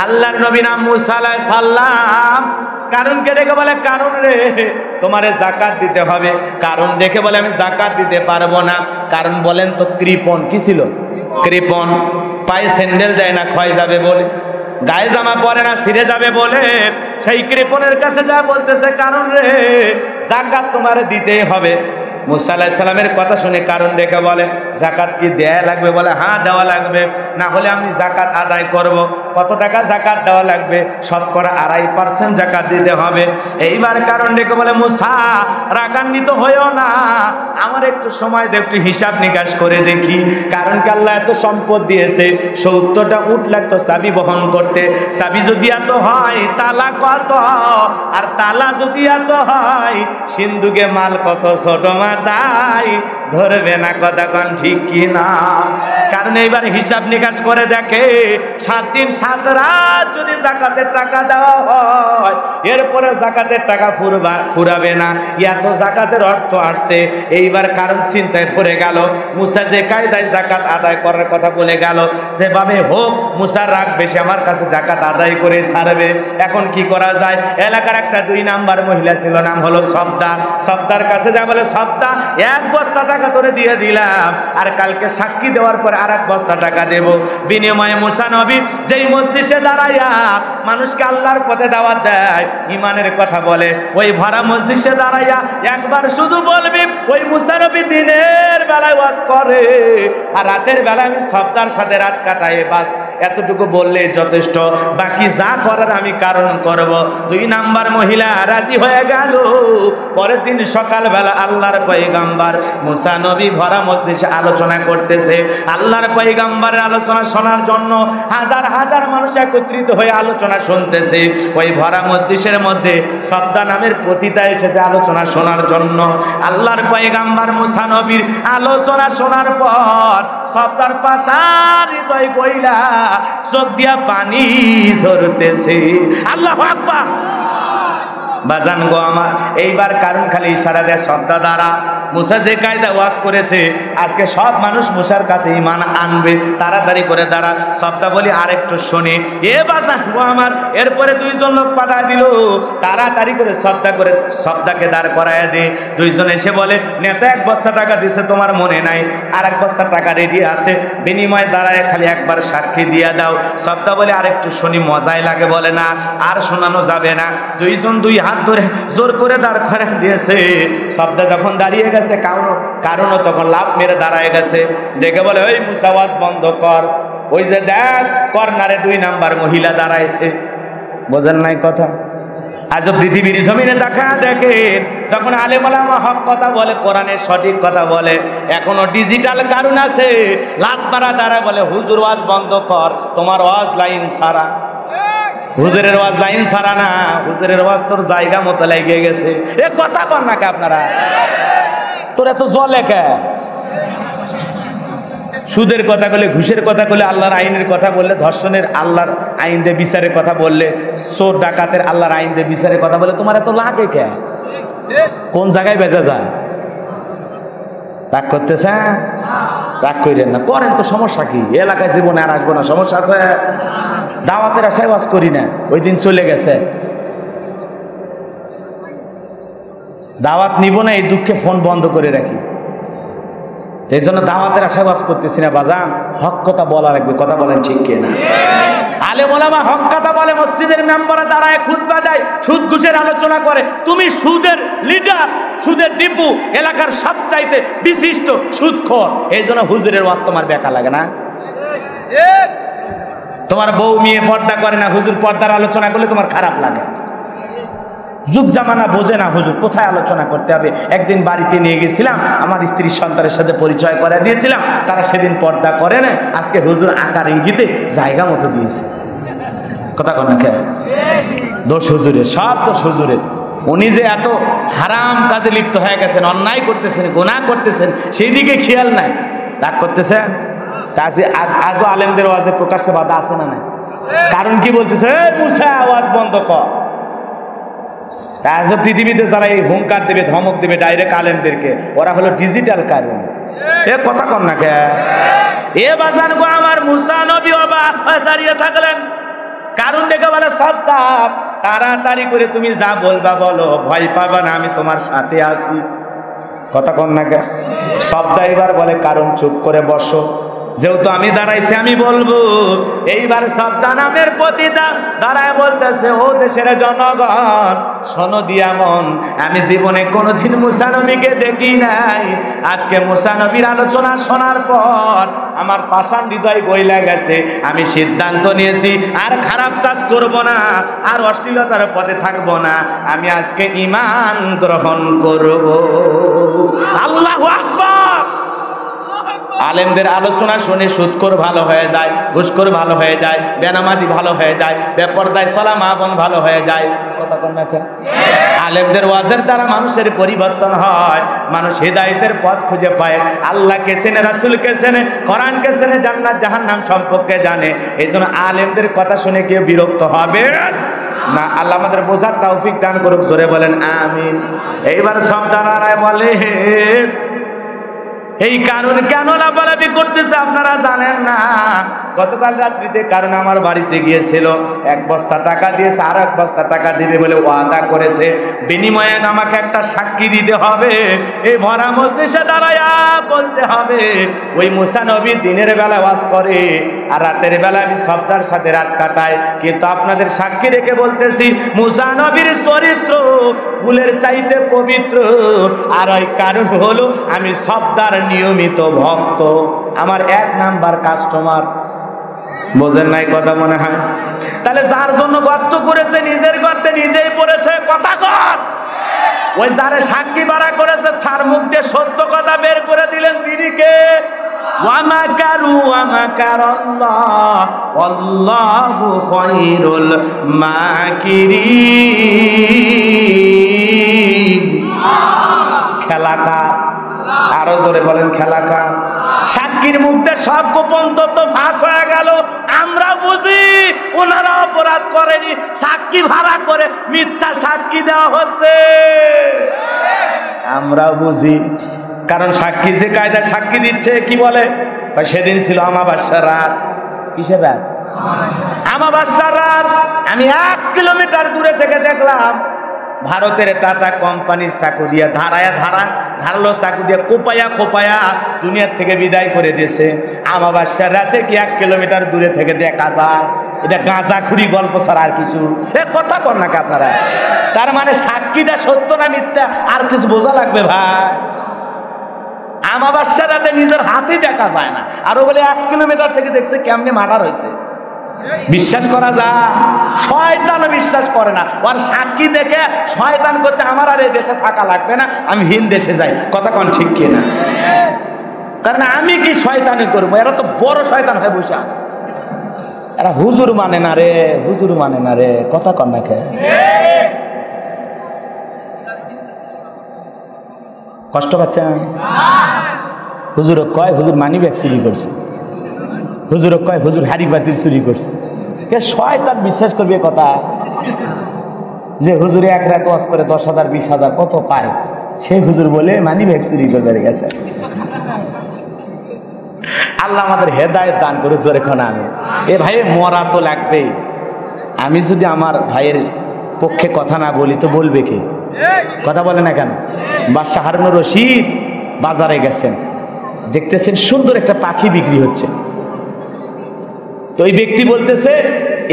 আল্লাহর নবী নাম মুসা আলাইহিস সালাম কারণকে ডেকে বলে, কারণ রে তোমারে যাকাত দিতে হবে। কারণ দেখে বলে আমি যাকাত দিতে পারবো না। কারণ বলেন তো কৃপণ কি ছিল? কৃপণ, পায়ে স্যান্ডেল যায় না ক্ষয় যাবে বলে, গায়ে জামা পরে না ছিঁড়ে যাবে বলে, সেই কৃপণের কাছে যা বলতেছে কারণ রে যাকাত তোমারে দিতেই হবে। মুসা আলাইহিস সালামের কথা শুনে কারণ ডেকে বলে, যাকাত কি দেয়া লাগবে? বলে হ্যাঁ দেওয়া লাগবে, না হলে আমি যাকাত আদায় করব। কত টাকা যাকাত দেওয়া লাগবে? শতকরা 2.5% যাকাত দিতে হবে। এইবার কারণ ডেকে বলে, মুসা রাগান্বিত হইও না, আমার একটু সময় দে, একটু হিসাব নিকাশ করে দেখি। কারণ কি আল্লাহ এত সম্পদ দিয়েছে, 70টা উট লাগতো চাবি বহন করতে। চাবি যদি এত হয় তালা কত, আর তালা যদি এত হয় সিন্ধুকে মাল কত, ছোট মাথায় ধরবে না কথা কন ঠিক কি না? কারণ এইবার হিসাব নিকাশ করে দেখে 7 দিন 7 রাত যদি যাকাতের টাকা দেওয়া হয়, এরপরে যাকাতের টাকা ফুরাবে না, এত যাকাতের অর্থ আসছে। এইবার কারণ চিন্তায় পড়ে গেল, মুসা যে কায়দায় যাকাত আদায় করার কথা বলে গেল, যেভাবে হোক মুসার রাগ বেশি, আমার কাছে যাকাত আদায় করে ছাড়বে। এখন কি করা যায়? এলাকার একটা 2 নাম্বার মহিলা ছিল, নাম হলো সবদা। সবদার কাছে যা বলে, সবদা 1 বস্তা টাকা তোরে দিয়ে দিলাম, আর কালকে সাক্ষী দেওয়ার পর আর 1 বস্তা টাকা দেব। বিনিময়ে মুসা নবী যেই মজলিসে দাঁড়াইয়া মানুষকে আল্লাহর পথে দাওয়াত দেয়, ইমানের কথা বলে, ওই ভরা মজলিসে দাঁড়াইয়া একবার শুধু বলবি, ওই মুসা নবী দিনের বেলায় ওয়াজ করে আর রাতের বেলায় আমি সবদার সাথে রাত কাটাই, বাস এতটুকু বললে যথেষ্ট, বাকি যা করার আমি কারণ করব। 2 নাম্বার মহিলা রাজি হয়ে গেল। পরের দিন সকালবেলা আল্লাহর পয়গম্বর মুসা নবী ভরা মজলিসে আলোচনা করতেছে। আল্লাহর পয়গম্বরের আলোচনা শোনার জন্য হাজার হাজার মানুষ একত্রিত হয়ে আলোচনা শুনতেছে। ওই ভরা মজলিসের মধ্যে সবদা নামের পতিতা এসেছে আলোচনা শোনার জন্য। আল্লাহর পয়গম্বর মুসা নবীর আলোচনা শোনার পর সবদার পাশার হৃদয় গইলা চোখ দিয়া পানি ঝরতেছে। আল্লাহু আকবার। বাজান গো আমার, এইবার কারণ খালি ইশারা দেয় সবদা দ্বারা। মুসা যে কায়দা ওয়াজ করেছে, আজকে সব মানুষ মুসার কাছে ঈমান আনবে, তাড়াতাড়ি করে দাঁড়া। সবদা বলি আরেকটু শুনি। এ বাজান গো আমার, এরপরে 2 জন লোক পাঠায় দিল, তাড়াতাড়ি করে সবদাকে দাঁড় করায় দে। 2 জন এসে বলে, নেতা 1 বস্তা টাকা দিছে, তোমার মনে নাই? আর 1 বস্তা টাকা রেডি আছে, বিনিময়ে দাঁড়ায় খালি একবার সাক্ষী দিয়া দাও। সবদা বলে আরেকটু শুনি, মজাই লাগে। বলে না, আর শোনানো যাবে না। 2 জন 2 হাত ধরে জোর করে দাঁড় করায় দিয়েছে। সবদা যখন দাঁড়িয়ে গেছে, কারণও তখন লাভ মেরে দাঁড়ায় গেছে। ডেকে বলে, ওই মুসা ওয়াজ বন্ধ কর। ওই যে দেখ কর্নারে 2 নাম্বার মহিলা দাঁড়াইছে, বোঝেন নাই কথা? আজ পৃথিবীর জমিনে দেখা দেখেন, যখন আলেম ওলামা হক কথা বলে, কোরআনের সঠিক কথা বলে, এখনো ডিজিটাল কারণ আছে, লাভ মারা দাঁড়ায় বলে, হুজুর ওয়াজ বন্ধ কর, তোমার ওয়াজ লাইন ছাড়া। হুজুরের ওয়াজ লাইন ছাড়া না, হুজুরের ওয়াজ তোর জায়গা মতো লেগে গেছে। এ কথা কর না কে আপনারা? তোর এত জলে কে? সুদের কথা বলে, ঘুষের কথা বলে, আল্লাহর আইনের কথা বললে, ধর্ষণের আল্লাহর আইন দিয়ে বিচারের কথা বললে, চোর ডাকাতের আল্লাহর আইন দিয়ে বিচারের কথা বলে, তোমার এত লাগে কে? কোন জায়গায় বেজা যায়? রাগ করতেছে? রাগ করেন না, করেন তো, সমস্যা কি? এলাকায় জীবনে আর আসবো না, সমস্যা আছে? দাওয়াতের আশায় ওয়াজ করি না, ওই দিন চলে গেছে। দাওয়াত নিব না, এই দুঃখে ফোন বন্ধ করে রাখি। এই জন্য দাওয়াতের আশায় ওয়াজ করতেছি না। বাজান, হক কথা বলা লাগবে, কথা বলেন ঠিক কি না? আলেম ওলামা হক কথা বলে, মসজিদের মেম্বারে দাঁড়ায় খুতবা দেয়, সুদ ঘুষের আলোচনা করে। তুমি সুদের লিডার, সুদের ডিপু, এলাকার সবচাইতে বিশিষ্ট সুদখোর। এই জন্য হুজুরের ওয়াজ তোমার বেকার লাগে না? তোমার বউ মেয়ে পর্দা করে না, হুজুর পর্দার আলোচনা করলে তোমার খারাপ লাগে। যুগ জামানা বোঝে না হুজুর, কোথায় আলোচনা করতে হবে। একদিন বাড়িতে নিয়ে গেছিলাম, আমার স্ত্রীর সন্তানের সাথে পরিচয় করে দিয়েছিলাম, তারা সেদিন পর্দা করে না, আজকে হুজুর আকার ইঙ্গিতে জায়গা মতো দিয়েছে। কথা কন না কেন? দোষ হুজুরের, সব দোষ হুজুরের। উনি যে এত হারাম কাজে লিপ্ত হয়ে গেছেন, অন্যায় করতেছেন, গুনাহ করতেছেন, সেই দিকে খেয়াল নাই। রাগ করতেছেন? আজও আলেমদের ওয়াজে প্রকাশ্যে বাধা আছে না? কারণ কি বলতেছে? মুসা ওয়াজ বন্ধ কর। আজও পৃথিবীতে যারা এই হুঙ্কার দেবে, ধমক দেবে ডাইরেক্ট আলেমদেরকে, ওরা হলো ডিজিটাল কারণ। এ কথা কন না কে? এ বাজান গো আমার, মুসা নবী অবাক হয়ে দাঁড়িয়ে থাকলেন। কারণ ডেকে বলে সর্দার তাড়াতাড়ি করে তুমি যা বলবা বলো, ভয় পাবা না, আমি তোমার সাথে আছি। কথা কন না কে? সর্দার এবার বলে কারণ চুপ করে বসো, যেহেতু আমি দাঁড়াইছি আমি বলবো। এইবার সর্দার নামের পতিতা দাঁড়ায় বলতেছে, ও দেশের জনগণ শোনো দিয়া মন, আমি জীবনে কোনোদিন মুসা নবীকে দেখি নাই। আজকে মুসা নবীর আলোচনা শোনার পর আমার পাষাণ হৃদয় গইলা গেছে। আমি সিদ্ধান্ত নিয়েছি আর খারাপ কাজ করব না, আর অশ্লীলতার পথে থাকব না। আমি আজকে ঈমান গ্রহণ করব। আল্লাহু আকবার। আলেমদের আলোচনা শুনে সুদখোর ভালো হয়ে যায়, ঘুষখোর ভালো হয়ে যায়, বেনামাজি ভালো হয়ে যায়, বেপরদায় চলা মা বোন ভালো হয়ে যায়। কথা কন না কেন? আলেমদের ওয়াজের দ্বারা মানুষের পরিবর্তন হয়, মানুষ হিদায়াতের পথ খুঁজে পায়, আল্লাহকে চেনে, রাসূলকে চেনে, কোরআনকে চেনে, জান্নাত জাহান্নাম সম্পর্কে জানে। এই জন্য আলেমদের কথা শুনে কেউ বিরক্ত হবে না। আল্লাহ আমাদের বোঝার তৌফিক দান করুক, জোরে বলেন আমিন। এইবার সর্দাররা বলে, এই কারণ কেন লাফালাফি করতেছে আপনারা জানেন না? গতকাল রাত্রিতে কারণ আমার বাড়িতে গিয়েছিল, 1 বস্তা টাকা দিয়েছে, আর 1 বস্তা টাকা দিবে বলে ওয়াদা করেছে। বিনিময়ে আমাকে একটা সাক্ষী দিতে হবে। এই ভরা মজলিসে দাঁড়ায়া বলতে হবে, ওই মুসা নবী দিনের বেলা ওয়াজ করে আর রাতের বেলা আমি সর্দার সাথে রাত কাটাই। কিন্তু আপনাদের সাক্ষী রেখে বলতেছি, মুসা নবীর চরিত্র ফুলের চাইতে পবিত্র। আর ওই কারণ হলো আমি সর্দার নিয়মিত ভক্ত, আমার 1 নাম্বার কাস্টমার। বোঝেন নাই কথা মনে হয়? তাহলে যার জন্য গর্ত করেছে নিজের গর্তে নিজেই পড়েছে। কথা কর। ওই যারে সাক্ষী বাড়া করেছে তার মুখ দিয়ে সত্য কথা বের করে দিলেন, তিনি কে? ওয়ামাকারু ওয়ামাকারাল্লাহ আল্লাহু খায়রুল মাকিরিন। খেলাকার, আরো জোরে বলেন খেলাকার। সাক্ষীর মুখে সব গোপন তথ্য ফাঁস হয়ে গেল। আমরা বুঝি ওনারা অপরাধ করেনি, সাক্ষী ভাড়া করে মিথ্যা সাক্ষী দেওয়া হচ্ছে। আমরা বুঝি, কারণ সাক্ষী যে কায়দায় সাক্ষী দিচ্ছে কি বলে, সেদিন ছিল আমাবস্যার রাত। কিসের রাত? আমাবস্যার রাত। আমি 1 কিলোমিটার দূরে থেকে দেখলাম ভারতের টাটা কোম্পানির চাকু দিয়ে ধারালো চাকু দিয়ে কোপায়া দুনিয়ার থেকে বিদায় করে দিয়েছে। আমাবস্যার রাতে কি 1 কিলোমিটার দূরে থেকে দেখা যায়? এটা গাঁজাখুরি গল্প ছাড়া আর কিছু কথা কর নাকি আপনারা? তার মানে সাক্ষীটা সত্য না মিথ্যা আর কিছু বোঝা লাগবে ভাই। আমাবস্যার রাতে নিজের হাতে দেখা যায় না, আর বলে 1 কিলোমিটার থেকে দেখছে কেমনে মার্ডার হয়েছে। বিশ্বাস করা যায়? শয়তানও বিশ্বাস করে না। আর সাক্ষী দেখে শয়তান করছে আমার আর এই দেশে থাকা লাগবে না, আমি ভিন দেশে যাই। কথা কোন ঠিক কিনা? কারণ আমি কি শয়তানি করবো? এরা তো বড় শয়তান হয়ে বসে আছে। এরা হুজুর মানে না রে, হুজুর মানে না রে। কথা কন না খেয়ে কষ্ট পাচ্ছেন? হুজুর কয় হুজুর মানি ব্যাগ চুরি করছে, হুজুর কয় হুজুর হাড়ি বাতিল চুরি করছে। শয়তান বিশ্বাস করবে কথা যে হুজুরে 1 রাত ওয়াজ করে 10,000 20,000 কত পায়, সেই হুজুর বলে মানি ব্যাগ চুরি করবে গেছে। আল্লাহ আমাদের হেদায়েত দান করুক। জোরে কোন আমি। এ ভাই মরা তো লাগবেই। আমি যদি আমার ভাইয়ের পক্ষে কথা না বলি তো বলবে কে? কথা বলে না কেন? বাদশাহ হারুনুর রশিদ বাজারে গেছেন, দেখতেছেন সুন্দর একটা পাখি বিক্রি হচ্ছে। তো এই ব্যক্তি বলতেছে,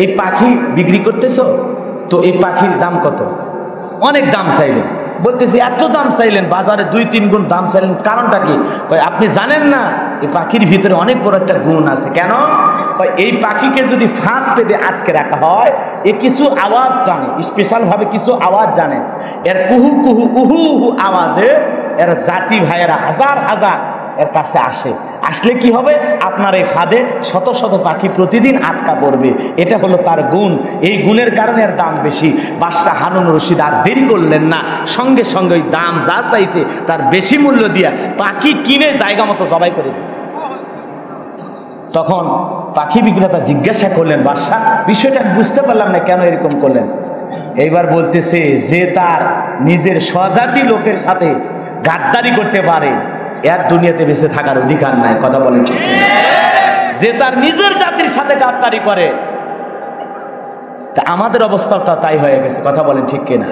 এই পাখি বিক্রি করতেছো তো এই পাখির দাম কত? অনেক দাম চাইলেন। বলতেছি এত দাম চাইলেন, বাজারে 2-3 গুণ দাম চাইলেন, কারণটা কি? আপনি জানেন না এই পাখির ভিতরে অনেক বড় একটা গুণ আছে। কেন? এই পাখিকে যদি ফাঁদ পেতে আটকে রাখা হয়, এ কিছু আওয়াজ জানে, স্পেশাল ভাবে কিছু আওয়াজ জানে। এর কুহু কুহু উহু উহু আওয়াজে এর জাতি ভাইয়েরা হাজার হাজার এর কাছে আসলে কি হবে? আপনার এই ফাঁদে শত শত পাখি প্রতিদিন আটকা পড়বে। এটা হলো তার গুণ। এই গুণের কারণে এর দাম বেশি। বাদশাহ হারুনুর রশিদ আর দেরি করলেন না, সঙ্গে সঙ্গে ওই দাম যা চাইছে তার বেশি মূল্য দিয়া পাখি কিনে জায়গা মতো জবাই করে দিয়েছে। তখন পাখি বিক্রেতা জিজ্ঞাসা করলেন, বাদশাহ বিষয়টা বুঝতে পারলাম না, কেন এরকম করলেন? এইবার বলতেছে, যে তার নিজের স্বজাতি লোকের সাথে গাদ্দারি করতে পারে এর দুনিয়াতে বেঁচে থাকার অধিকার নাই। কথা বলেন ঠিক? যে তার নিজের জাতির সাথে গাদ্দারি করে তা আমাদের অবস্থাটা তাই হয়ে গেছে, কথা বলেন ঠিক কিনা?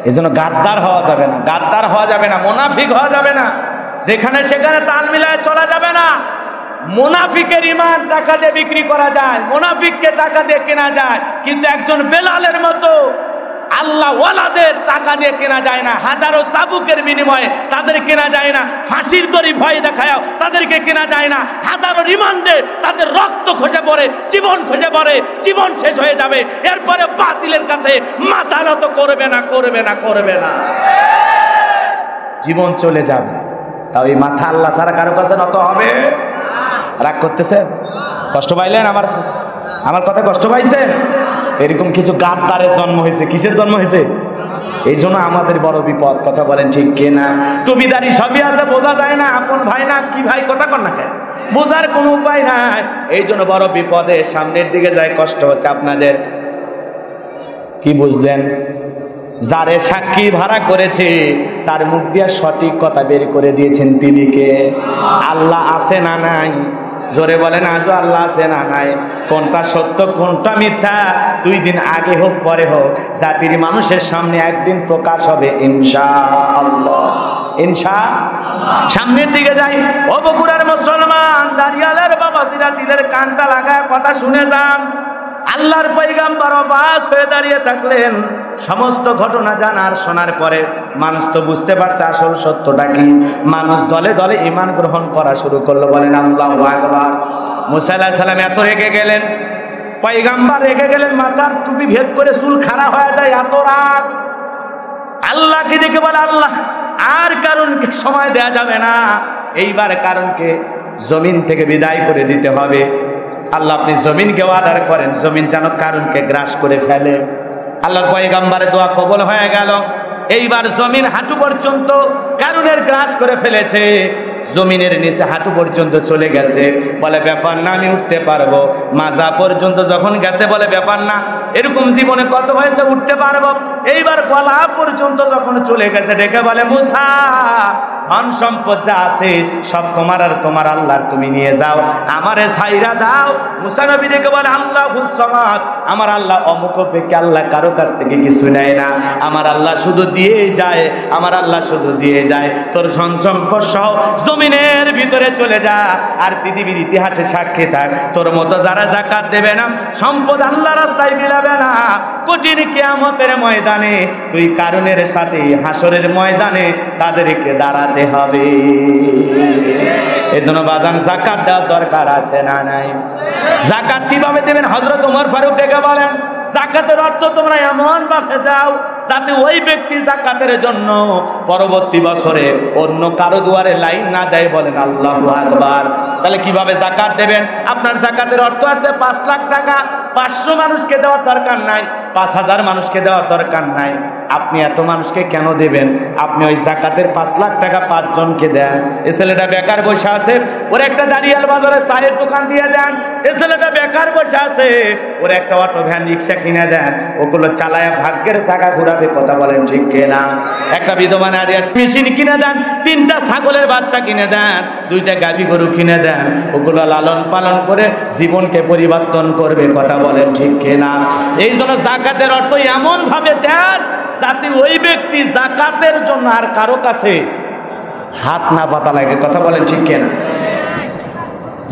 এই জন্য গাদ্দার হওয়া যাবে না, গাদ্দার হওয়া যাবে না, মুনাফিক হওয়া যাবে না, যেখানে সেখানে তাল মিলায় চলা যাবে না। মুনাফিকের ঈমান টাকা দিয়ে বিক্রি করা যায়, মুনাফিককে টাকা দিয়ে কেনা যায়, কিন্তু একজন বেলালের মতো আল্লাহ ওয়ালাদের টাকা দিয়ে কেনা যায় না। হাজারো চাবুকের বিনিময়ে তাদের কেনা যায় না, ফাঁসির দড়ি ভয় দেখায় তাদেরকে কেনা যায় না, হাজারো রিমান্ডে তাদের রক্ত খসে পড়ে, জীবন খসে পড়ে, জীবন শেষ হয়ে যাবে, এরপরে বাতিলের কাছে মাথা নত করবে না, করবে না, করবে না, জীবন চলে যাবে। তাও এই মাথা আল্লাহ ছাড়া কারো কাছে নত হবে? রাগ করতেছেন? কষ্ট পাইলেন? আমার কথা কষ্ট পাইছেন? এরকম কিছু গাদ্দারের জন্ম হয়েছে। কিসের জন্ম হয়েছে? এই জন্য আমাদের বড় বিপদ, কথা বলেন ঠিক কিনা? টুপিদারি সবই আছে, বোঝা যায় না আপন ভাই না কি ভাই, কথা কর না কেন, বোঝার কোনো উপায় নাই। এই জন্য বড় বিপদে সামনের দিকে যায়, কষ্ট হচ্ছে আপনাদের। কি বুঝলেন? যারে সাক্ষী ভাড়া করেছে তার মুখ দিয়ে সঠিক কথা বের করে দিয়েছেন তিনি কে? আল্লাহ আছে না নাই? জোরে বলেন আজও আল্লাহ আছে না নাই? কোনটা সত্য কোনটা মিথ্যা 2 দিন আগে হোক পরে হোক জাতির মানুষের সামনে একদিন প্রকাশ হবে ইনশাআল্লাহ। সামনের দিকে যাই। ও বগুড়ার মুসলমান, দাঁড়িয়ালের বাবাজিরা দিলের কানটা লাগায় কথা শুনে যান। আল্লাহর পয়গাম্বর অবাক হয়ে দাঁড়িয়ে থাকলেন। সমস্ত ঘটনা জানার শোনার পরে মানুষ তো বুঝতে পারছে আসল সত্যটা কি। মানুষ দলে দলে ঈমান গ্রহণ করা শুরু করলো। বলেন আল্লাহু আকবার। মুসা আলাইহিস সালাম এত রেগে গেলেন, পয়গাম্বর রেগে গেলেন, মাথার টুপি ভেদ করে চুল খাড়া হয়ে যায়, এত রাগ। আল্লাহকে ডেকে বলে, আল্লাহ আর কারণকে সময় দেয়া যাবে না, এইবার কারণকে জমিন থেকে বিদায় করে দিতে হবে। আল্লাহ আপনি জমিনকে অর্ডার করেন, জমিন যেন কারণকে গ্রাস করে ফেলে। আল্লাহর পয়গাম্বরের দোয়া কবুল হয়ে গেল। এইবার জমিন হাঁটু পর্যন্ত কারণের গ্রাস করে ফেলেছে, জমিনের নিচে হাঁটু পর্যন্ত চলে গেছে। বলে ব্যাপার না, আমি উঠতে পারবো। মাজা পর্যন্ত যখন গেছে বলে ব্যাপার না, এরকম জীবনে কত হয়েছে, উঠতে পারবো। এইবার গলা পর্যন্ত যখন চলে গেছে ডেকে বলে, মুসা ধন সম্পদ যা আছে সব তোমার আর তোমার আল্লাহর, তুমি নিয়ে যাও, আমারে ছাইরা দাও। মুসা নবী ডেকে বলে, আল্লাহুস সামাদ, আমার আল্লাহ অমুক অপেক্ষা, আল্লাহ কারো কাছ থেকে কিছু নেয় না, আমার আল্লাহ শুধু দিয়ে যায়, আমার আল্লাহ শুধু দিয়ে যায়। তোর ধন সম্পদ সহ জমিনের ভিতরে চলে যা, আর পৃথিবীর ইতিহাসে সাক্ষী থাক, তোর মতো যারা যাকাত দেবে না, সম্পদ আল্লাহ রাস্তায় বিলাবে না, কঠিন কিয়ামতের ময়দানে তুই কারণের সাথে হাসরের ময়দানে তাদেরকে দাঁড়াতে হবে। এজন্য বাজান যাকাত দেওয়ার দরকার আছে না নাই? যাকাত কিভাবে দেবেন? হযরত ওমর ফারুক ডেকে বলেন, যাকাতের অর্থ তোমরা এমন ভাবে দাও যাতে ওই ব্যক্তি যাকাতের জন্য পরবর্তী বছরে অন্য কারো দুয়ারে লাইন না দেয়। বলেন আল্লাহু আকবার। তাহলে কিভাবে যাকাত দেবেন? আপনার যাকাতের অর্থ আছে 5 লাখ টাকা, 500 মানুষকে দেওয়ার দরকার নাই, 5000 মানুষকে দেওয়ার দরকার নাই। আপনি এত মানুষকে কেন দেবেন? আপনি ওই যাকাতের 5 লাখ টাকা 5 জনকে দেন। এ ছেলেটা বেকার বসে আছে, ওর একটা দাঁড়িয়াল বাজারে চায়ের দোকান দিয়ে দেন। এ ছেলেটা বেকার বসে আছে, ওর একটা অটো ভ্যান রিক্সা কিনে দেন, ওগুলো চালায়া ভাগ্যের চাকা ঘুরাবে। কথা বলেন ঠিক কিনা? একটা বিধবা নারীর মেশিন কিনে দেন, 3টা ছাগলের বাচ্চা কিনে দেন, 2টা গাভী গরু কিনে দেন, ওগুলো লালন পালন করে জীবনকে পরিবর্তন করবে। কথা বলেন ঠিক কিনা? এই জন্য যাকাতের অর্থ এমন ভাবে দেন যাতে ওই ব্যক্তি যাকাতের জন্য আর কারো কাছে হাত না পাতা লাগে। কথা বলেন ঠিক কিনা?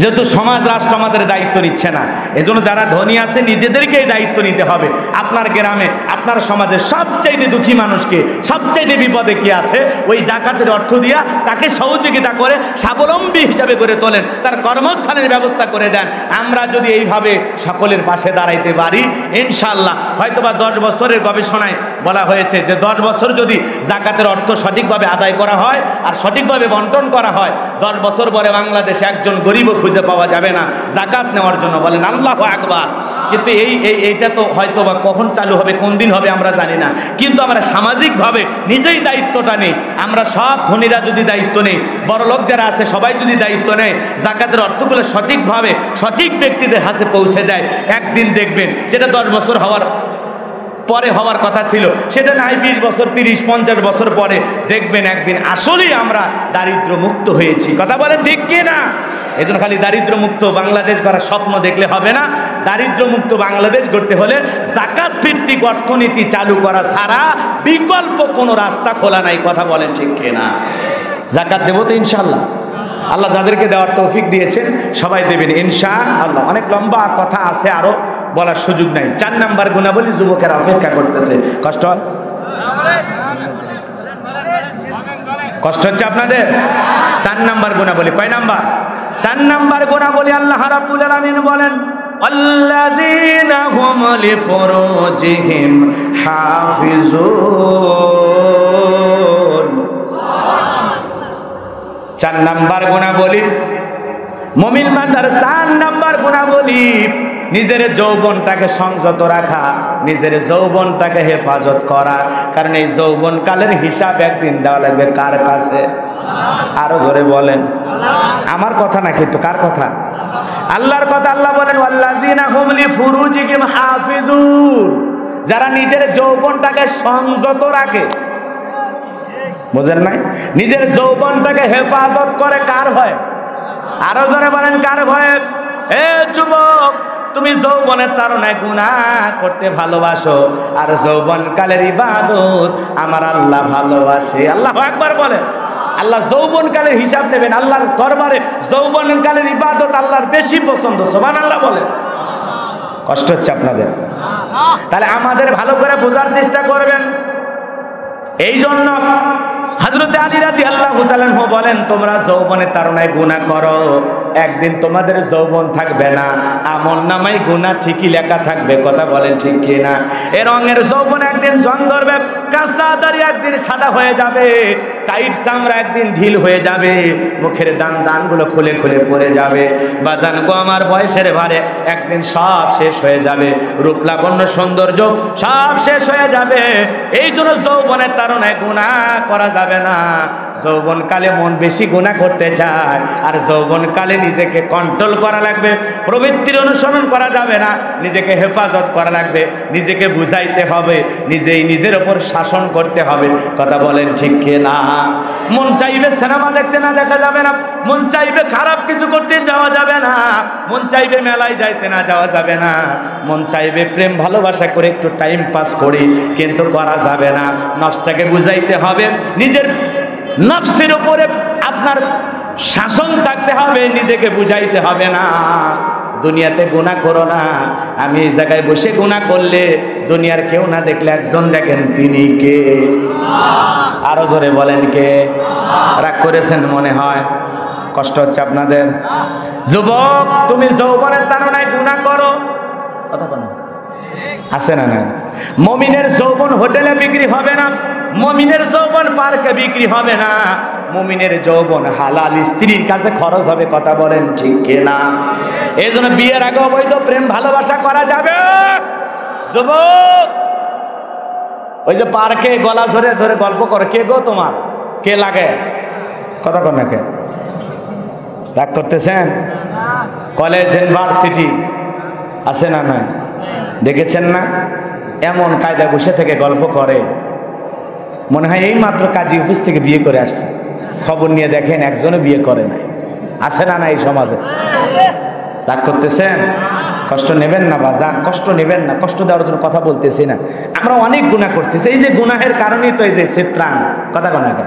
যেহেতু সমাজ রাষ্ট্র আমাদের দায়িত্ব নিচ্ছে না, এজন্য যারা ধনী আছে নিজেদেরকেই দায়িত্ব নিতে হবে। আপনার গ্রামে আপনার সমাজে সবচাইতে দুঃখী মানুষকে, সবচাইতে বিপদে কি আছে, ওই যাকাতের অর্থ দিয়া তাকে সহযোগিতা করে স্বাবলম্বী হিসাবে করে তোলেন, তার কর্মস্থানের ব্যবস্থা করে দেন। আমরা যদি এইভাবে সকলের পাশে দাঁড়াইতে পারি, ইনশাআল্লাহ হয়তোবা 10 বছরের গবেষণায় বলা হয়েছে যে 10 বছর যদি যাকাতের অর্থ সঠিকভাবে আদায় করা হয় আর সঠিকভাবে বন্টন করা হয়, 10 বছর পরে বাংলাদেশে একজন গরিব খুঁজে পাওয়া যাবে না যাকাত নেওয়ার জন্য। বলেন আল্লাহু আকবার। কিন্তু এইটা তো হয়তো বা কখন চালু হবে, কোন দিন হবে আমরা জানি না, কিন্তু আমরা সামাজিকভাবে নিজেই দায়িত্বটা নেই। আমরা সব ধনীরা যদি দায়িত্ব নেই, বড় লোক যারা আছে সবাই যদি দায়িত্ব নেয়, যাকাতের অর্থগুলো সঠিকভাবে সঠিক ব্যক্তিদের হাতে পৌঁছে দেয়, একদিন দেখবেন যেটা 10 বছর হওয়ার পরে হওয়ার কথা ছিল, সেটা নাই 20 বছর 30-50 বছর পরে দেখবেন একদিন আসলেই আমরা দারিদ্র মুক্ত হয়েছি। কথা বলেন ঠিক কি না? এই জন্য খালি দারিদ্র মুক্ত বাংলাদেশ করার স্বপ্ন দেখলে হবে না। দারিদ্র মুক্ত বাংলাদেশ গড়তে হলে যাকাত ভিত্তিক অর্থনীতি চালু করা ছাড়া বিকল্প কোনো রাস্তা খোলা নাই। কথা বলেন ঠিক কি না? যাকাত দেবো তো ইনশাআল্লাহ। আল্লাহ যাদেরকে দেওয়ার তৌফিক দিয়েছেন সবাই দেবেন ইনশাআল্লাহ। অনেক লম্বা কথা আছে, আরো বলার সুযোগ নাই। 4 নাম্বার গুণাবলী যুবকেরা অপেক্ষা করতেছে। কষ্ট হচ্ছে আপনাদের? 4 নাম্বার গুণাবলী। কয় নাম্বার? 4 নাম্বার গুণাবলী। আল্লাহ রাব্বুল আলামিন বলেন আল্লাযীনা হুম লিফুরুজিহিম হাফিজুন। 4 নাম্বার গুণাবলী মুমিন বান্দার 4 নাম্বার গুণাবলী নিজের যৌবনটাকে সংযত রাখা, নিজের যৌবনটাকে হেফাজত করা। কারণ এই যৌবন কালের হিসাব একদিন দেওয়া লাগবে কার কাছে? আরো জোরে বলেন। আমার কথা না কিন্তু কার কথা? আল্লাহর কথা। আল্লাহ বলেন ওয়াল্লাযীনা হুম লিফুরুজিহিম হাফিজুন, যারা নিজের যৌবনটাকে সংযত রাখে। বুঝেন নাই? নিজের যৌবনটাকে হেফাজত করে কার ভয়? আরো জোরে বলেন কার ভয়ে? এ যুবক, তুমি যৌবনের তাড়নায় গুনাহ করতে ভালোবাসো, আর যৌবনকালের ইবাদত আমার আল্লাহ ভালোবাসে। আল্লাহু আকবার বলেন। আল্লাহ যৌবনকালের হিসাব নেবেন আল্লাহর দরবারে। যৌবনকালের ইবাদত আল্লাহর বেশি পছন্দ। সুবহানাল্লাহ বলেন। কষ্ট হচ্ছে আপনাদের? তাহলে আমাদের ভালো করে বোঝার চেষ্টা করবেন। এই জন্য হযরত আলী রাদিয়াল্লাহু তাআলা বলেন, তোমরা যৌবনের তাড়নায় গুনাহ করো, একদিন তোমাদের যৌবন থাকবে না, আমলনামায় গুনাহ ঠিকই লেখা থাকবে। কথা বলেন ঠিক কি না? এ রঙের যৌবন একদিন জং ধরবে, কাঁচা দাড়ি একদিন সাদা হয়ে যাবে, টাইট চামড়া একদিন ঢিল হয়ে যাবে, মুখের দানগুলো খুলে খুলে পড়ে যাবে। বাজান গো আমার বয়সের ভারে একদিন সব শেষ হয়ে যাবে, রূপ লাবণ্য সৌন্দর্য সব শেষ হয়ে যাবে। এই জন্য যৌবনের তাড়নায় গুনাহ করা যাবে না। যৌবনকালে মন বেশি গুনাহ করতে চায়, আর যৌবনকালে নিজেকে কন্ট্রোল করা লাগবে, প্রবৃত্তির অনুসরণ করা যাবে না, নিজেকে হেফাজত করা লাগবে, নিজেকে বুঝাইতে হবে, নিজেই নিজের ওপর শাসন করতে হবে। কথা বলেন ঠিক কি না? মন চাইবে সিনেমা দেখতে না দেখা যাবে না, মন চাইবে খারাপ কিছু করতে যাওয়া যাবে না, মন চাইবে মেলায় যাইতে না যাওয়া যাবে না, মন চাইবে প্রেম ভালোবাসা করে একটু টাইম পাস করি, কিন্তু করা যাবে না। নফসটাকে বুঝাইতে হবে, নিজের নফসের উপরে আপনার শাসন থাকতে হবে, নিজেকে বুঝাইতে হবে না। দুনিয়াতে গুনাহ করো না। আমি এই জায়গায় বসে গুনাহ করলে দুনিয়ার কেউ না দেখলে একজন দেখেন, তিনি কে? আরো জোরে বলেন কে? রাগ করেছেন মনে হয়, কষ্ট হচ্ছে আপনাদের? যুবক, তুমি যৌবনের তাড়নায় গুনাহ করো, কথা বলো আছে না? না, মুমিনের যৌবন হোটেলে বিক্রি হবে না, মুমিনের যৌবন পার্কে বিক্রি হবে না, মুমিনের যৌবন হালাল স্ত্রীর কাছে খরচ হবে। কথা বলেন ঠিক কি না? এই জন্য বিয়ের আগে অবৈধ প্রেম ভালোবাসা করা যাবে। যুবক, ওই যে পার্কে গলা ধরে ধরে গল্প করে, কে গো তোমার, কে লাগে? কথা কর না, কে রাগ করতেছেন? কলেজ ইউনিভার্সিটি আছে না? না, দেখেছেন না? এমন কায়দা বসে থেকে গল্প করে, মনে হয় এই মাত্র কাজী অফিস থেকে বিয়ে করে আসছে। খবর নিয়ে দেখেন একজনও বিয়ে করে নাই। আছে না? না, এই সমাজে। রাগ করতেছেন? কষ্ট নেবেন না বাজান, কষ্ট নেবেন না, কষ্ট দেওয়ার জন্য কথা বলতেছি না। আমরা অনেক গুনাহ করতেছি, এই যে গুনাহের কারণেই তো এই যে চিত্রাং, কথা কনাকে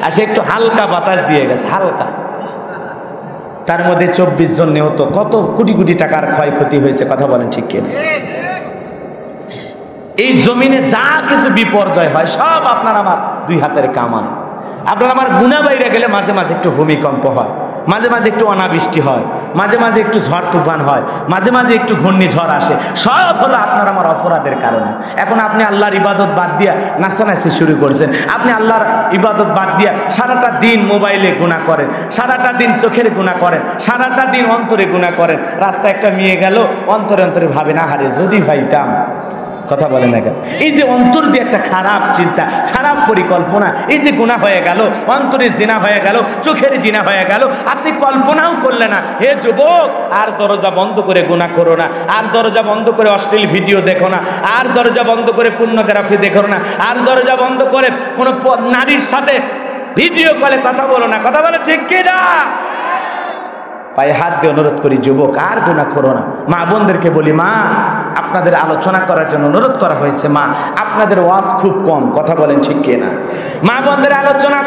আসে একটু হালকা বাতাস দিয়ে গেছে, হালকা, তার মধ্যে 24 জন নিহত, কত কোটি কোটি টাকার ক্ষয়ক্ষতি হয়েছে। কথা বলেন ঠিক কিনা? এই জমিনে যা কিছু বিপর্যয় হয় সব আপনার আমার দুই হাতের কামাই। আপনার আমার গুনাহ বাইরে গেলে মাঝে মাঝে একটু ভূমিকম্প হয়, মাঝে মাঝে একটু অনাবৃষ্টি হয়, মাঝে মাঝে একটু ঝড় তুফান হয়, মাঝে মাঝে একটু ঘূর্ণিঝড় আসে, সব হলো আপনার আমার অপরাধের কারণে। এখন আপনি আল্লাহর ইবাদত বাদ দিয়া নাচানাচি শুরু করেছেন, আপনি আল্লাহর ইবাদত বাদ দিয়া সারাটা দিন মোবাইলে গুনাহ করেন, সারাটা দিন চোখের গুনাহ করেন, সারাটা দিন অন্তরে গুনাহ করেন। রাস্তায় একটা মেয়ে গেল, অন্তরে অন্তরে ভাবেন, আহারে যদি ভাইতাম। কথা বলে না কেন? এই যে অন্তর দিয়ে একটা খারাপ চিন্তা, খারাপ পরিকল্পনা, এই যে গুনাহ হয়ে গেল, অন্তরে জিনা হয়ে গেল, চোখের জিনা হয়ে গেল, আপনি কল্পনাও করলে না। হে যুবক, আর দরজা বন্ধ করে গুনাহ করো না, আর দরজা বন্ধ করে অশ্লীল ভিডিও দেখো না, আর দরজা বন্ধ করে পর্নোগ্রাফি দেখো না, আর দরজা বন্ধ করে কোনো নারীর সাথে ভিডিও কলে কথা বলো না। কথা বলে ঠিক কি না? পায়ে হাত দিয়ে অনুরোধ করি যুবক, আর গুনাহ করো না। মা বোনদেরকে বলি, মা আপনাদের আলোচনা করার জন্য অনুরোধ করা হয়েছে, মা আপনাদের ওয়াজ খুব কম। কথা বলেন ঠিক কি না? মা বোনদের আলোচনা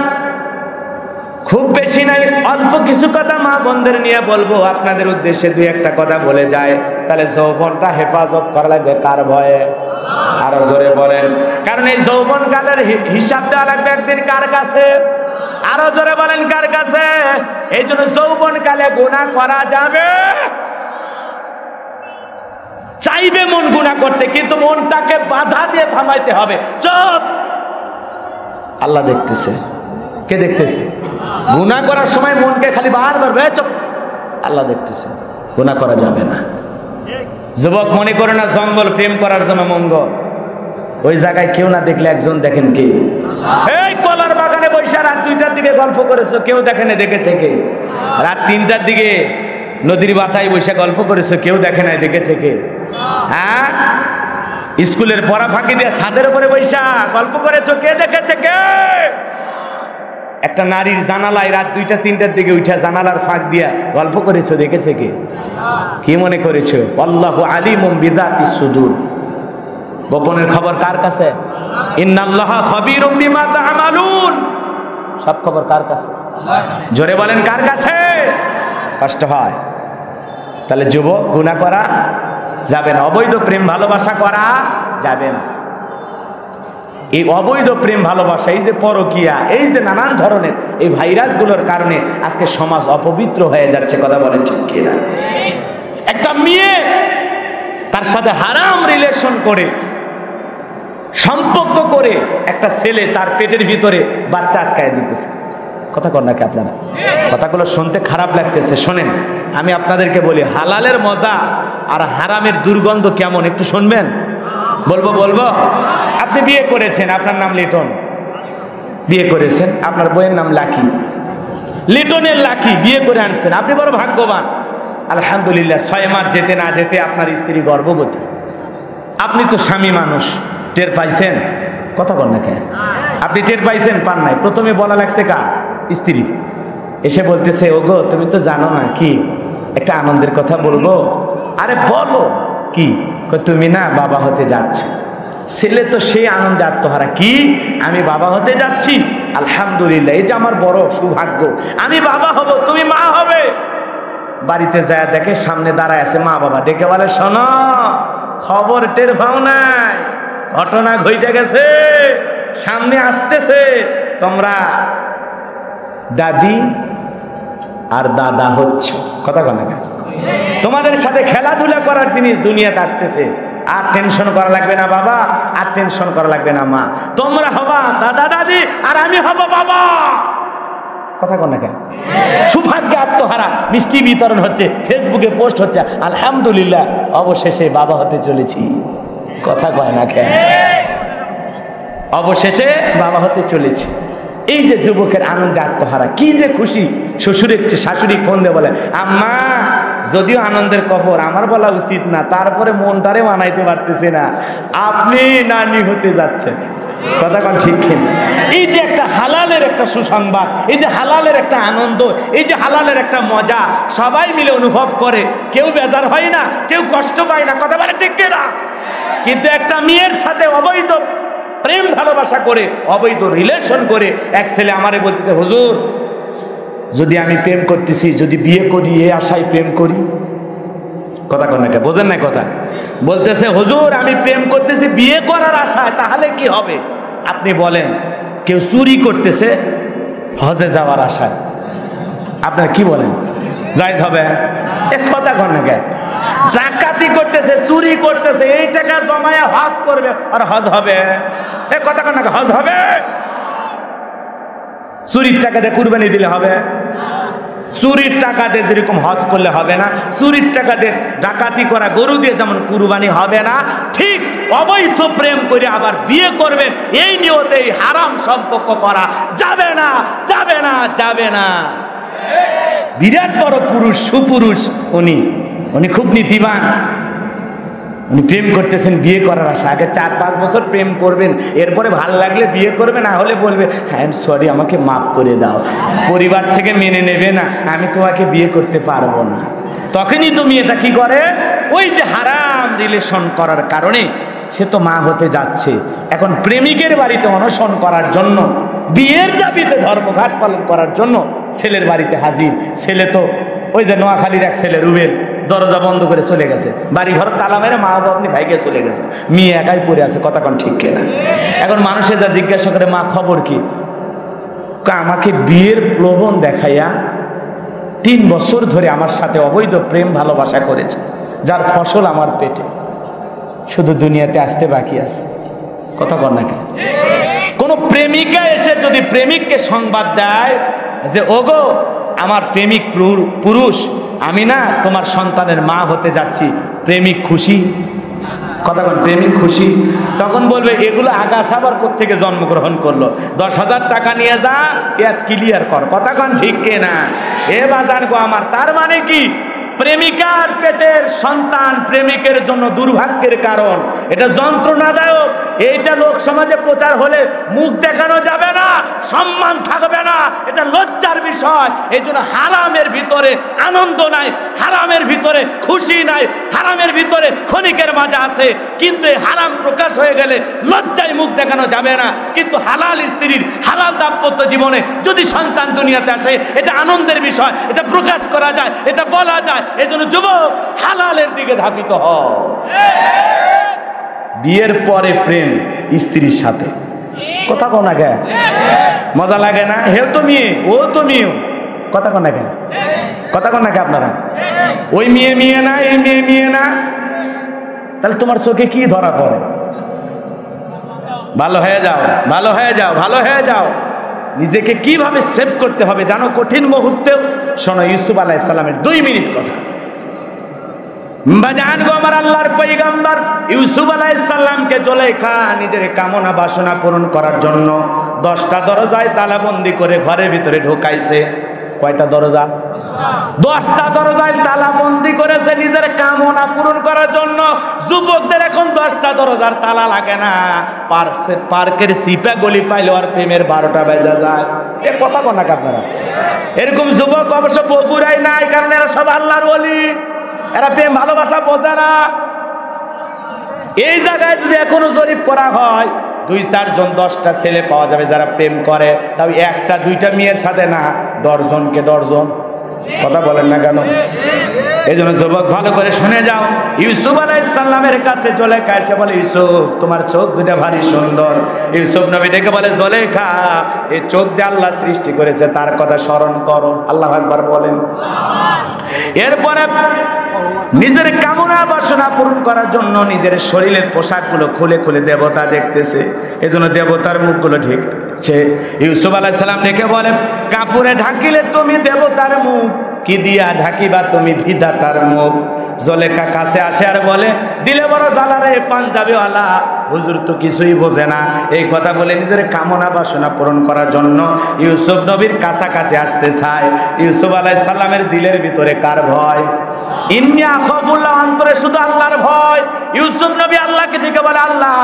খুব বেশি নাই, অল্প কিছু কথা মা বোনদের নিয়ে বলবো। আপনাদের উদ্দেশ্যে দুই একটা কথা বলে যায়, তাহলে যৌবনটা হেফাজত করা লাগবে কার ভয়ে? আরো জোরে বলেন। কারণ এই যৌবন কালের হিসাব দেওয়া লাগবে একদিন কার কাছে? আরো জোরে বলেন, কার কাছে? এই জন্য যৌবন কালে গুনাহ করা যাবে, চাইবে মন গুনাহ করতে, কিন্তু মনটাকে বাধা দিয়ে থামাইতে হবে। চুপ, আল্লাহ দেখতেছে। কে দেখতেছে? গুনাহ করার সময় মনকে খালি বারবার চুপ, আল্লাহ দেখতেছে। গুনাহ করা যাবে না। যুবক মনে করে না জঙ্গল প্রেম করার জন্য মঙ্গল, ওই জায়গায় কেউ না দেখলে একজন দেখেন কে? এই কলার বাগানে বৈশা রাত 2টার দিকে গল্প করেছো, কেউ দেখেন? দেখেছে কে? রাত 3টার দিকে নদীর বাতায় বৈশা গল্প করেছো, কেউ দেখে নাই? দেখেছে কে? হ্যাঁ, স্কুলের পড়া ফাঁকি দিয়ে ছাদের উপরে বৈশা গল্প করেছো, কে দেখেছে? কে? একটা নারীর জানালায় রাত 2টা 3টার দিকে উঠা জানালার ফাঁক দিয়া গল্প করেছো, দেখেছে কে? কি মনে করেছো? আল্লাহু আলিমুম বিযাতিস সুদূর। গোপনের খবর কার কাছে? ইন্নাল্লাহা খাবীরুম বিমা তা'মালুন। সব খবর কার কাছে? জোরে বলেন, কার কাছে? কষ্ট হয়। তাহলে যুবক, গুনাহ করা যাবে না, অবৈধ প্রেম ভালোবাসা করা যাবে না। এই অবৈধ প্রেম ভালোবাসা, এই যে পরকীয়া, এই যে নানান ধরনের এই ভাইরাসগুলোর কারণে আজকে সমাজ অপবিত্র হয়ে যাচ্ছে। কথা বলেন ঠিক কি না? একটা মেয়ে তার সাথে হারাম রিলেশন করে, সম্পর্ক করে, একটা ছেলে তার পেটের ভিতরে বাচ্চা আটকায় দিতেছে। কথা কর নাকি আপনারা? কথাগুলো শুনতে খারাপ লাগতেছে, শোনেন। আমি আপনাদেরকে বলি, হালালের মজা আর হারামের দুর্গন্ধ কেমন একটু শুনবেন? বলবো। আপনি বিয়ে করেছেন, আপনার নাম লিটন, বিয়ে করেছেন, আপনার বইয়ের নাম লাকি, লিটনের লাকি বিয়ে করে আনছেন, আপনি বড় ভাগ্যবান। আলহামদুলিল্লাহ, 6 মাস যেতে না যেতে আপনার স্ত্রী গর্ভবতী। আপনি তো স্বামী মানুষ, টের পাইছেন? কথা বল না কেন? আপনি টের পাইছেন? পান নাই? প্রথমে বলা লাগছে কার? স্ত্রী। এসে বলতেছে, ওগো তুমি তো জানো না, কি একটা আনন্দের কথা বলবো। আরে বলো। কি? তুমি না বাবা হতে যাচ্ছ। ছেলে তো সেই আনন্দে আত্মহারা, কি আমি বাবা হতে যাচ্ছি, আলহামদুলিল্লাহ, এই যে আমার বড় সৌভাগ্য, আমি বাবা হব, তুমি মা হবে। বাড়িতে যায় দেখে সামনে দাঁড়ায় আছে মা বাবা, ডেকে বলে, শোনো, খবর টের পাও নাই, ঘটনা ঘটে গেছে, সামনে আসতেছে, তোমরা দাদি আর দাদা হচ্ছ। কথা বলে না? তোমাদের সাথে খেলাধুলা করার জিনিস দুনিয়াতে আসতেছে, আর টেনশন করা লাগবে না বাবা, আর টেনশন করা লাগবে না মা, তোমরা হবা দাদা দাদি আর আমি হব বাবা। কথা কন না কেন? সৌভাগ্য আত্মহারা মিষ্টি বিতরণ হচ্ছে, ফেসবুকে পোস্ট হচ্ছে, আলহামদুলিল্লাহ অবশেষে বাবা হতে চলেছি। কথা কয় না কেন? অবশেষে বাবা হতে চলেছি। এই যে যুবকের আনন্দে আত্মহারা, কি যে খুশি। শ্বশুরের শাশুড়ি ফোন দিয়ে বলে, আম্মা যদিও আনন্দের খবর, আমার বলা উচিত না, তারপরে মনটারে মানাইতে পারতেছে না, আপনি নানি হতে যাচ্ছেন। কথা কন ঠিক কিনা? এই যে একটা হালালের একটা সুসংবাদ, এই যে হালালের একটা আনন্দ, এই যে হালালের একটা মজা সবাই মিলে অনুভব করে, কেউ বেজার হয় না, কেউ কষ্ট পায় না। কথা বলে ঠিক কিনা? কিন্তু একটা মেয়ের সাথে অবৈধ প্রেম ভালোবাসা করে, অবৈধ রিলেশন করে, এক ছেলে আমারে বলতেছে, হুজুর যদি আমি প্রেম করতেছি, যদি বিয়ে করি, এই আশায় প্রেম করি। কথা কন না কে? বোঝেন না কথা? বলতেছে, হুজুর আমি প্রেম করতেছি বিয়ে করার আশায়, তাহলে কি হবে? আপনি বলেন, কেউ চুরি করতেছে হজে যাওয়ার আশায়, আপনার কি বলেন? জায়েজ হবে? এক কথা কন না কে? ডাকাতি করতেছে, চুরি করতেছে, এই টাকা জমায়া হজ করবে, আর হজ হবে? এক কথা কন না কে? হজ হবে? চুরির টাকা দিয়ে কুরবানি দিলে হবে? চুরির টাকা দিয়ে যেরকম হজ করলে হবে না, চুরির টাকা দিয়ে ডাকাতি করা গরু দিয়ে যেমন কুরবানি হবে না, ঠিক অবৈধ প্রেম করে আবার বিয়ে করবেন এই নিয়তেই হারাম সম্পর্ক করা যাবে না, যাবে না, যাবে না। বিরাট বড় পুরুষ, সুপুরুষ, উনি খুব নীতিবান। উনি প্রেম করতেছেন বিয়ে করার আশা, আগে 4-5 বছর প্রেম করবেন, এরপরে ভাল লাগলে বিয়ে করবে, না হলে বলবে হ্যাঁ সরি আমাকে মাফ করে দাও, পরিবার থেকে মেনে নেবে না, আমি তোমাকে বিয়ে করতে পারবো না। তখনই তো মেয়েটা কি করে, ওই যে হারাম রিলেশন করার কারণে সে তো মা হতে যাচ্ছে, এখন প্রেমিকের বাড়িতে অনশন করার জন্য, বিয়ের দাবিতে ধর্মঘাট পালন করার জন্য ছেলের বাড়িতে হাজির। ছেলে তো ওই যে নোয়াখালীর এক ছেলে রুবেল, দরজা বন্ধ করে চলে গেছে, বাড়ি ঘর তালা মেরে মা বাবা আপনি ভাইকে চলে গেছে, মেয়ে একাই পড়ে আছে, কথা কোন ঠিক কিনা? এখন মানুষে যা জিজ্ঞাসা করে মা খবর কি, আমাকে বিয়ের প্রলোভন দেখাইয়া 3 বছর ধরে আমার সাথে অবৈধ প্রেম ভালোবাসা করেছে, যার ফসল আমার পেটে, শুধু দুনিয়াতে আসতে বাকি আছে। কথা কর না কেন? কোন প্রেমিকা এসে যদি প্রেমিককে সংবাদ দেয় যে ওগো আমার প্রেমিক পুরুষ, আমি না তোমার সন্তানের মা হতে যাচ্ছি, প্রেমিক খুশি? কথা বল, প্রেমিক খুশি? তখন বলবে এগুলো আগাছা আবার কোত্থেকে জন্মগ্রহণ করলো, 10,000 টাকা নিয়ে যা, পেট ক্লিয়ার কর। কথা কন ঠিক কিনা? এ বাজার গো আমার, তার মানে কি প্রেমিকার পেটের সন্তান প্রেমিকের জন্য দুর্ভাগ্যের কারণ, এটা যন্ত্রণাদায়ক। এইটা লোক সমাজে প্রচার হলে মুখ দেখানো যাবে না, সম্মান থাকবে না, এটা লজ্জার বিষয়। এই জন্য হারামের ভিতরে আনন্দ নাই, হারামের ভিতরে খুশি নাই, হারামের ভিতরে ক্ষণিকের মজা আছে, কিন্তু এই হারাম প্রকাশ হয়ে গেলে লজ্জায় মুখ দেখানো যাবে না। কিন্তু হালাল স্ত্রীর হালাল দাম্পত্য জীবনে যদি সন্তান দুনিয়াতে আসে, এটা আনন্দের বিষয়, এটা প্রকাশ করা যায়, এটা বলা যায়। এই জন্য যুবক হালালের দিকে ধাবিত হও। বিয়ের পরে প্রেম স্ত্রীর সাথে, কথা কো না গে? মজা লাগে না? হেও তো মেয়ে, ও তো মেয়ে, কথা কো না গে? কথা কো না গে আপনারা? ওই মেয়ে মেয়ে না, এই মেয়ে মেয়ে না, তাহলে তোমার চোখে কি ধরা পড়ে? ভালো হয়ে যাও, ভালো হয়ে যাও, ভালো হয়ে যাও। নিজেকে কিভাবে সেভ করতে হবে জানো? কঠিন মুহূর্তেও শোনো ইউসুফ আলাইহিস সালামের 2 মিনিট কথা। বাজান গো আমার আল্লাহর পয়গম্বর ইউসুফ আলাইহিস সালামকে জুলাইখা নিজের কামনা বাসনা পূরণ করার জন্য 10টা দরজায় তালাবন্দি করে ঘরের ভিতরে ঢোকাইছে। কয়টা দরজা? 10টা দরজায় তালাবন্দি করেছে নিজের কামনা পূরণ করার জন্য। যুবকদের এখন 10টা দরজার তালা লাগে না, পার্কের সিপা গলি পাইলে আর প্রেমের 12টা বাজা যায়। এ কথা কোন না আপনারা? এরকম যুবক অবশ্য বগুড়ায় নাই, কারণ এরা সব আল্লাহর ওলি, এরা প্রেম ভালোবাসা বোঝে না। এই জায়গায় যদি এখনো জরিপ করা হয় 2-4 জন 10টা ছেলে পাওয়া যাবে যারা প্রেম করে, তাও 1-2টা মেয়ের সাথে না, 10 জনকে 10 জন। কথা বলেন না কেন? এই জন্য যুবক ভালো করে শুনে যাও। ইউসুফ আলাইহিস সালামের কাছে জুলাইখা এসে বলে ইউসুফ তোমার চোখ দুটো ভারী সুন্দর। ইউসুফ নবী ডেকে বলে জুলাইখা এই চোখ যে আল্লাহ সৃষ্টি করেছে তার কথা স্মরণ করো। আল্লাহু আকবার বলেন। এরপরে নিজের কামনা বাসনা পূরণ করার জন্য নিজের শরীরের পোশাকগুলো খুলে খুলে দেবতা দেখতেছে, এজন্য দেবতার মুখগুলো ঢেকেছে। ইউসুফ আলাইহিস সালাম ডেকে বলে কাপড়ে ঢাকিলে তুমি দেবতার মুখ, কি দিয়া ঢাকিবা তুমি বিধাতার মুখ। জুলাইখা কাছে আসে আর বলে দিলে বড় জ্বালা রে পাঞ্জাবিওয়ালা, হুজুর তো কিছুই বোঝে না। এই কথা বলে নিজের কামনা বাসনা পূরণ করার জন্য ইউসুফ নবীর কাছাকাছি আসতে চায়। ইউসুফ আলাইহিস সালামের দিলের ভিতরে কার ভয়? ইন্নী আখাফুল্লাহ, অন্তরে শুধু আল্লাহর ভয়। ইউসুফ নবী আল্লাহকে ডেকে বলে আল্লাহ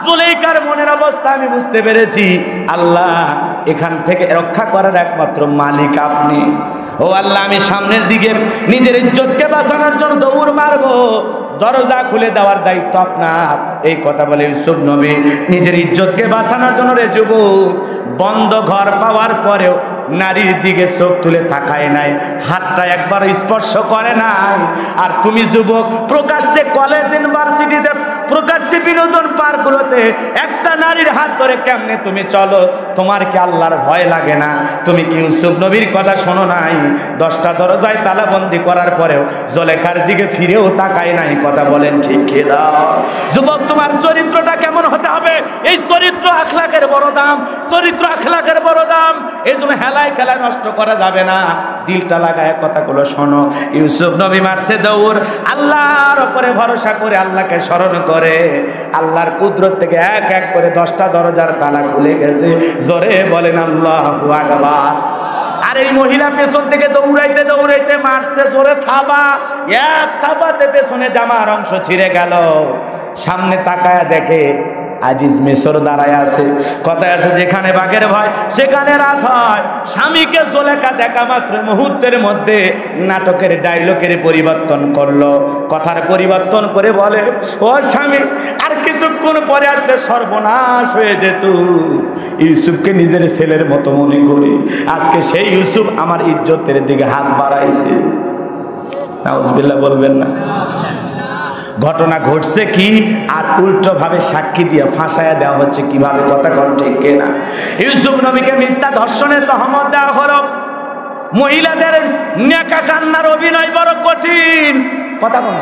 জুলাইখার মনের অবস্থা আমি বুঝতে পেরেছি, আল্লাহ এখান থেকে রক্ষা করার একমাত্র মালিক আপনি। ও আল্লাহ আমি সামনের দিকে নিজের ইজ্জতকে বাঁচানোর জন্য দৌড় মারবো, দরজা খুলে দেওয়ার দায়িত্ব আপনার। এই কথা বলে ইউসুফ নবী নিজের ইজ্জতকে বাঁচানোর জন্য রে যুবক বন্ধ ঘর পাওয়ার পরেও নারীর দিকে চোখ তুলে তাকায় নাই, হাতটা একবার স্পর্শ করে নাই। আর তুমি যুবক প্রকাশ্যে কলেজ ইউনিভার্সিটিতে প্রকাশ্যে বিনোদন পার্কগুলোতে একটা নারীর হাত ধরে কেমনে তুমি চলো? তোমার কি আল্লাহর ভয় লাগে না? তুমি কি ইউসুফ নবীর কথা শোনো নাই? 10টা দরজায় তালাবন্দি করার পরেও জুলাইখার দিকে ফিরেও তাকায় নাই। কথা বলেন ঠিক কিনা? যুবক তোমার চরিত্রটা কেমন হতে হবে? এই চরিত্র আখলাকের বড় দাম, চরিত্র আখলাকের বড় দাম। এই জন্য হেলায় খেলায় নষ্ট করা যাবে না। দিলটা লাগায় কথাগুলো শোনো। ইউসুফ নবী মারছে দৌড়, আল্লাহর উপরে ভরসা করে, আল্লাহকে স্মরণ করে। আল্লাহর কুদরত থেকে এক এক করে 10টা দরজার তালা খুলে গেছে। জোরে বলেন আল্লাহু আকবার। আর এই মহিলা পেছন থেকে দৌড়াইতে দৌড়াইতে মারছে জোরে থাবা। এক থাবাতে পেছনে জামার অংশ ছিঁড়ে গেল। সামনে তাকায়া দেখে আজিজ মিশর দাঁড়ায় আছে। কথায় আছে যেখানে বাঘের ভয় সেখানে রাত হয়। স্বামীকে জোলেখা দেখা মাত্র মুহূর্তের মধ্যে নাটকের ডায়লগের পরিবর্তন করলো। কথার পরিবর্তন করে বলে, ও স্বামী, আর কিছুক্ষণ পরে আসলে সর্বনাশ হয়ে যেত। ইউসুফকে নিজের ছেলের মতো মনে করি। আজকে সেই ইউসুফ আমার ইজ্জতের দিকে হাত বাড়াইছে। নাউজুবিল্লাহ বলবেন না? ঘটনা ঘটছে কি, আর উল্টো ভাবে সাক্ষী দিয়ে ফাঁসায়া দেওয়া হচ্ছে কিভাবে, কথা কোন ঠিক কিনা? ইউসুফ নবীকে মিথ্যা ধর্ষণের তহমত দেওয়া হলো। মহিলাদের নেকা কান্নার অভিনয় বড় কঠিন, কথা কোন?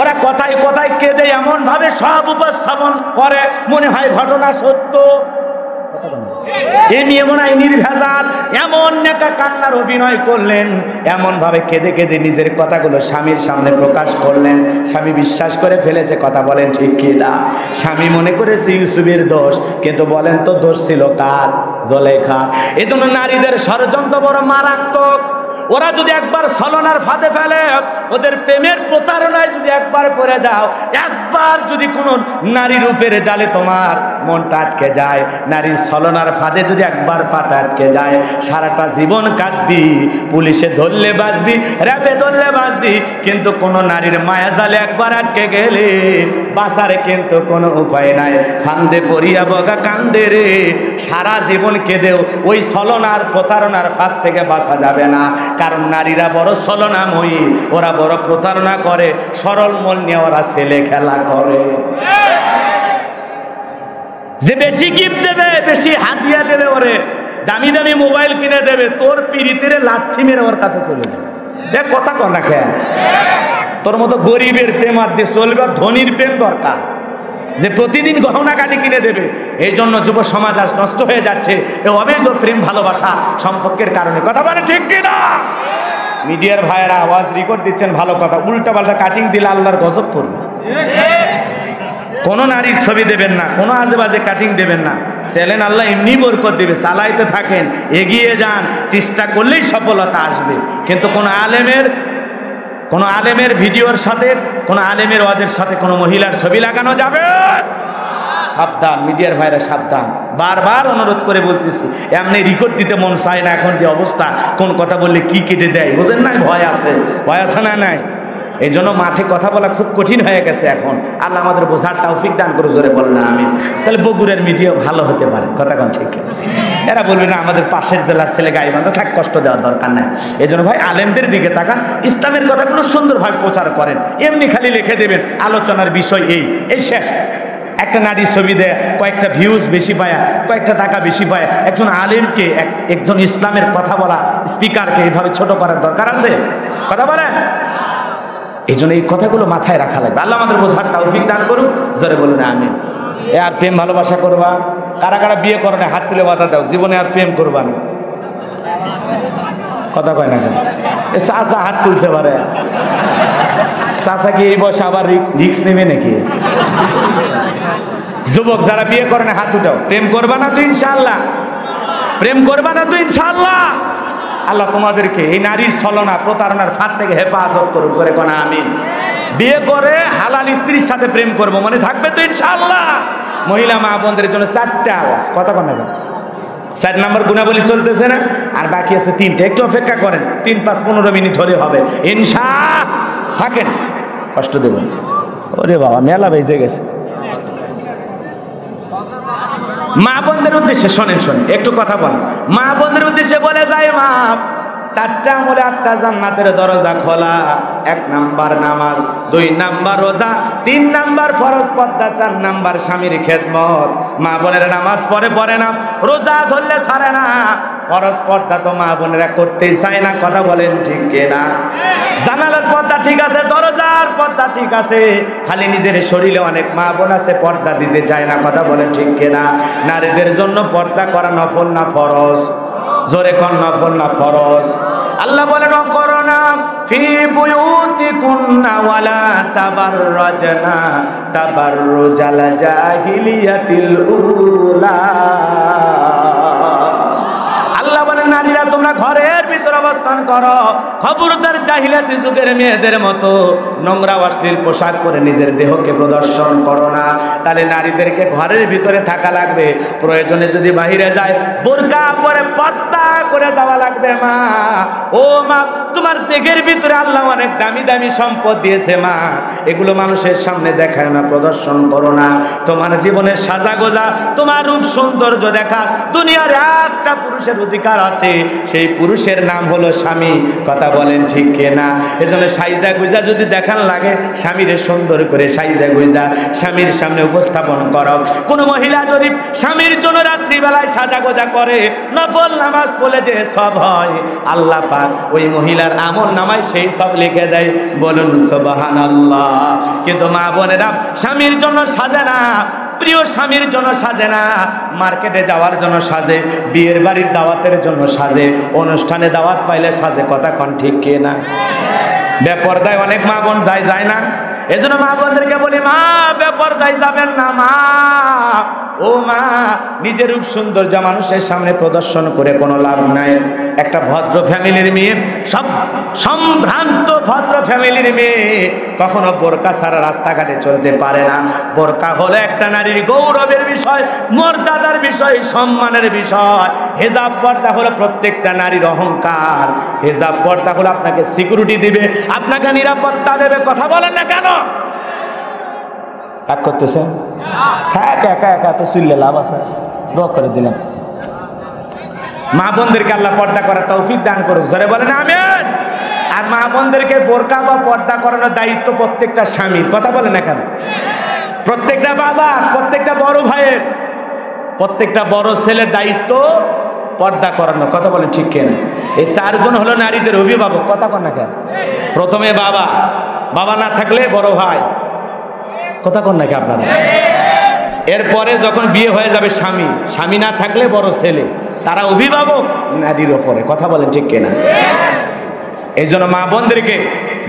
ওরা কথায় কথায় কেঁদে এমন ভাবে সব উপস্থাপন করে মনে হয় ঘটনা সত্য। এ নিয়ে মনে হয় নির্ভেজাল। এমন নেকা কান্নার অভিনয় করলেন, এমন ভাবে কেঁদে কেঁদে নিজের কথাগুলো স্বামীর সামনে প্রকাশ করলেন। স্বামী বিশ্বাস করে ফেলেছে। কথা বলেন ঠিক কি না? স্বামী মনে করেছে ইউসুফের দোষ, কিন্তু বলেন তো দোষ ছিল কার? জোলেখা। এজন্য নারীদের ষড়যন্ত্র বড় মারাত্মক। ওরা যদি একবার ছলনার ফাঁদে ফেলে, ওদের প্রেমের প্রতারণায় যদি একবার পড়ে যাও, একবার যদি কোনো নারীর রূপের জালে তোমার মনটা আটকে যায়, নারীর ছলনার ফাঁদে যদি একবার পাটা আটকে যায়, সারাটা জীবন কাটবি। পুলিশে ধরলে বাঁচবি, র্যাবে ধরলে বাঁচবি, কিন্তু কোনো নারীর মায়া জালে একবার আটকে গেলে বাঁচার কিন্তু কোনো উপায় নাই। ফান্দে পড়িয়া বগা কান্দে রে, সারা জীবন কেঁদেও ওই ছলনার প্রতারণার ফাঁদ থেকে বাঁচা যাবে না। কারণ নারীরা বড় ছলনাময়ী, ওরা বড় প্রতারণা করে, সরল মন নিয়ে ওরা ছেলে খেলা করে। যে বেশি গিফট দেবে, বেশি হাতিয়া দেবে, ওরে দামি দামি মোবাইল কিনে দেবে, তোর পিড়িতে লাথি মেরে ওর কাছে চলে যাবে। দেখ কথা কন না খেয়া, তোর মতো গরিবের প্রেম আর দিয়ে চলবে, আর ধনীর প্রেম দরকার, যে প্রতিদিন গহনা কাটি কিনে দেবে। এই জন্য যুব সমাজ আজ নষ্ট হয়ে যাচ্ছে এই অবৈধ প্রেম ভালোবাসা সম্পর্কের কারণে। কথা বলে ঠিক কিনা? মিডিয়ার ভাইয়েরা আওয়াজ রেকর্ড দিচ্ছেন, ভালো কথা। উল্টা পাল্টা কাটিং দিলে আল্লাহর গজব করবে। কোনো নারীর ছবি দেবেন না, কোনো আজে বাজে কাটিং দেবেন না। চ্যালেঞ্জ আল্লাহ এমনি বরকত দেবে। চালাইতে থাকেন, এগিয়ে যান, চেষ্টা করলেই সফলতা আসবে। কিন্তু কোনো আলেমের ভিডিওর সাথে, কোনো আলেমের ওয়াজের সাথে কোনো মহিলার ছবি লাগানো যাবে। সাবধান মিডিয়ার ভাইরা, সাবধান। বারবার অনুরোধ করে বলতেছি, এমনি রেকর্ড দিতে মন চায় না। এখন যে অবস্থা, কোন কথা বললে কি কেটে দেয় বোঝেন নাই? ভয় আছে, ভয় আছে না? নাই। এই জন্য মাঠে কথা বলা খুব কঠিন হয়ে গেছে এখন। আল্লাহ আমাদের বোঝার তৌফিক দান করে, জোরে বলেন না আমিন। তাহলে বগুড়ার মিডিয়া ভালো হতে পারে, কথা কোন ঠিক? এরা বলবে না আমাদের পাশের জেলার ছেলে গাইবান্ধা থাক, কষ্ট দেওয়ার দরকার নাই। এই জন্য ভাই আলেমদের দিকে তাকান, ইসলামের কথাগুলো সুন্দরভাবে প্রচার করেন। এমনি খালি লিখে দেবেন আলোচনার বিষয় এই শেষ। একটা নারী ছবি দেয়, কয়েকটা ভিউজ বেশি পায়, কয়েকটা টাকা বেশি পায়। একজন আলেমকে, একজন ইসলামের কথা বলা স্পিকারকে এইভাবে ছোট করার দরকার আছে? কথা বলেন। এই জন্য এই কথাগুলো মাথায় রাখা লাগবে। আল্লাহ আমাদের বোঝার তৌফিক দান করুক, জোরে বলুন আমিন। আর প্রেম ভালোবাসা করবা, কারা কারা বিয়ে করো না হাত তুলে বাধা দাও, জীবনে আর প্রেম করবা না। কথা কয় না কেন? চাচা হাত তুলছে পারে, চাচা কি এই বয়সে আবার রিক্স নেবে নাকি? যুবক যারা বিয়ে করে না হাত উঠাও। প্রেম করবা না তো ইনশাআল্লাহ, প্রেম করবা না তো ইনশাআল্লাহ। আল্লাহ তোমাদেরকে এই নারীর ছলনা প্রতারণার ফাঁদ থেকে হেফাজত করুক, জোরে কোন আমিন। বিয়ে করে হালাল স্ত্রীর সাথে প্রেম করবো মনে থাকবে তো ইনশাআল্লাহ। মহিলা মা বোনদের জন্য 4টা আওয়াজ, কথা কন না? 4 নম্বর গুণাবলী চলতেছে না, আর বাকি আছে 3টা। একটু অপেক্ষা করেন, 3, 5, 15 মিনিট হলে হবে ইনশাআল্লাহ। থাকেন, কষ্ট দেবেন। ওরে বাবা মেলা বেজে গেছে। মা বোনদের উদ্দেশ্যে শোনেন, একটু কথা বলেন। মা বোনদের উদ্দেশ্যে বলে যায়, মা 4টা আমলে 8টা জান্নাতের দরজা খোলা। 1 নাম্বার নামাজ, 2 নাম্বার রোজা, 3 নাম্বার ফরজ পর্দা, 4 নাম্বার স্বামীর খেদমত। মা বোনের নামাজ পড়ে না, রোজা ধরলে ছাড়ে না, ফরজ পর্দা তো মা বোনেরা করতেই চায় না, কথা বলেন ঠিক কিনা? জানালার পর্দা ঠিক আছে, দরজার পর্দা ঠিক আছে, খালি নিজের শরীরে অনেক মা বোন আছে পর্দা দিতে চায় না, কথা বলেন ঠিক কিনা? নারীদের জন্য পর্দা করা নফল না ফরজ? জোরে কোন নফল না ফরজ? আল্লাহ বলেন করোনা ফি বুয়ুতিকুন্না ওয়ালা তাবাররাজনা তাবাররুজাল জাহিলিয়াতিল উলা। আল্লাহ বলেন নারীরা তোমরা ঘরের ভিতর অবস্থান করো, খবরদার জাহিলিয়াতি যুগের মেয়েদের মতো নোংরা অশ্লীল পোশাক পরে নিজের দেহকে প্রদর্শন করো না। তাহলে নারীদেরকে ঘরের ভিতরে থাকা লাগবে, প্রয়োজনে যদি বাহিরে যায় বোরকা পরে পর্দা করে যাওয়া লাগবে। মা ও মা, তোমার দেহের ভিতরে আল্লাহ অনেক দামি দামি সম্পদ দিয়েছে মা, এগুলো মানুষের সামনে দেখায় না, প্রদর্শন করো না। তোমার জীবনের সাজা গোজা, তোমার রূপ সৌন্দর্য দেখা দুনিয়ার একটা পুরুষের অধিকার আছে, সেই পুরুষের নাম হলো স্বামী, কথা বলেন ঠিক কিনা? এজন্য সাইজা গুজা যদি দেখান লাগে, স্বামীরে সুন্দর করে সাইজা গুজা স্বামীর সামনে উপস্থাপন করো। কোন মহিলা যদি স্বামীর জন্য রাত্রিবেলায় সাজা গোজা করে, নফল নামাজ পড়লে যে সব হয়, আল্লাহ পাক ওই মহিলার আমল নামায় সেই সব লিখে দেয়, বলুন সুবহানাল্লাহ। কিন্তু মা বোনেরা স্বামীর জন্য সাজে না, প্রিয় স্বামীর জন্য সাজে না, মার্কেটে যাওয়ার জন্য সাজে, বিয়ের বাড়ির দাওয়াতের জন্য সাজে, অনুষ্ঠানে দাওয়াত পাইলে সাজে, কথা কোন ঠিক কি না? বেপরদায় অনেক মা বোন যায় না। এজন্য মা বোনদেরকে বলি, মা বেপরদায় যাবেন না। মা ও মা, নিজের রূপ সৌন্দর্য মানুষের সামনে প্রদর্শন করে কোনো লাভ নাই। একটা ভদ্র ফ্যামিলির মেয়ে, সব সম্ভ্রান্ত ভদ্র ফ্যামিলির মেয়ে কখনো বোরকা ছাড়া রাস্তাঘাটে চলতে পারে না। বোরকা হলো একটা নারীর গৌরবের বিষয়, মর্যাদার বিষয়, সম্মানের বিষয়। হেজাব পর্দা হলো প্রত্যেকটা নারীর অহংকার। হেজাব পর্দা হলো আপনাকে সিকিউরিটি দিবে, আপনাকে নিরাপত্তা দেবে। কথা বলেন না কেন? এক করতেছে একা একা তো চুললে লাভ আছে, দোয়া করে দিলাম। মা বোনদেরকে আল্লাহ পর্দা করার তৌফিক দান করুক, জোরে বলেন আমিন। আর মা বোনদেরকে বোরকা বা পর্দা করানোর দায়িত্ব প্রত্যেকটা স্বামীর, কথা বলেন না কেন? প্রত্যেকটা বাবা, প্রত্যেকটা বড় ভাইয়ের, প্রত্যেকটা বড় ছেলের দায়িত্ব পর্দা করানো, কথা বলেন ঠিক কিনা? এই চারজন হলো নারীদের অভিভাবক, কথা বলেন না কেন? প্রথমে বাবা, বাবা না থাকলে বড় ভাই, কথা কোন নাকি আপনারা? এরপরে যখন বিয়ে হয়ে যাবে স্বামী, স্বামী না থাকলে বড় ছেলে, তারা অভিভাবক নারীর ওপরে, কথা বলেন ঠিক কিনা? এই জন্য মা বোনদেরকে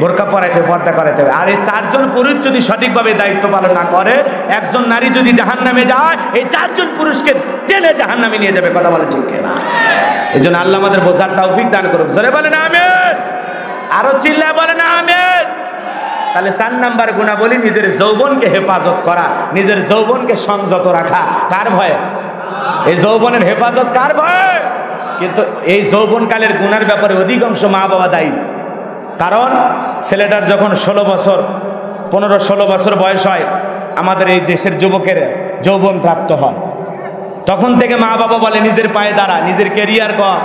বোরকা পরাইতে, পর্দা করাইতে হবে। আর এই চারজন পুরুষ যদি সঠিকভাবে দায়িত্ব পালন না করে, একজন নারী যদি জাহান্নামে যায়, এই চারজন পুরুষকে টেনে জাহান্নামে নিয়ে যাবে, কথা বলেন ঠিক কিনা? এই জন্য আল্লাহ আমাদের বোঝার তৌফিক দান করুক, জোরে বলেন আমিন। আরো চিল্লায় বলেন আমিন। তাহলে 4 নাম্বার গুণাবলী, নিজের যৌবনকে হেফাজত করা, নিজের যৌবনকে সংযত রাখা। কার ভয়ে? এই যৌবনের হেফাজত কার ভয়ে? কিন্তু এই যৌবনকালের গুণার ব্যাপারে অধিকাংশ মা বাবা দায়ী। কারণ ছেলেটার যখন 16 বছর, 15-16 বছর বয়স হয়, আমাদের এই দেশের যুবকের যৌবন প্রাপ্ত হয়, তখন থেকে মা বাবা বলে নিজের পায়ে দাঁড়া, নিজের ক্যারিয়ার কর,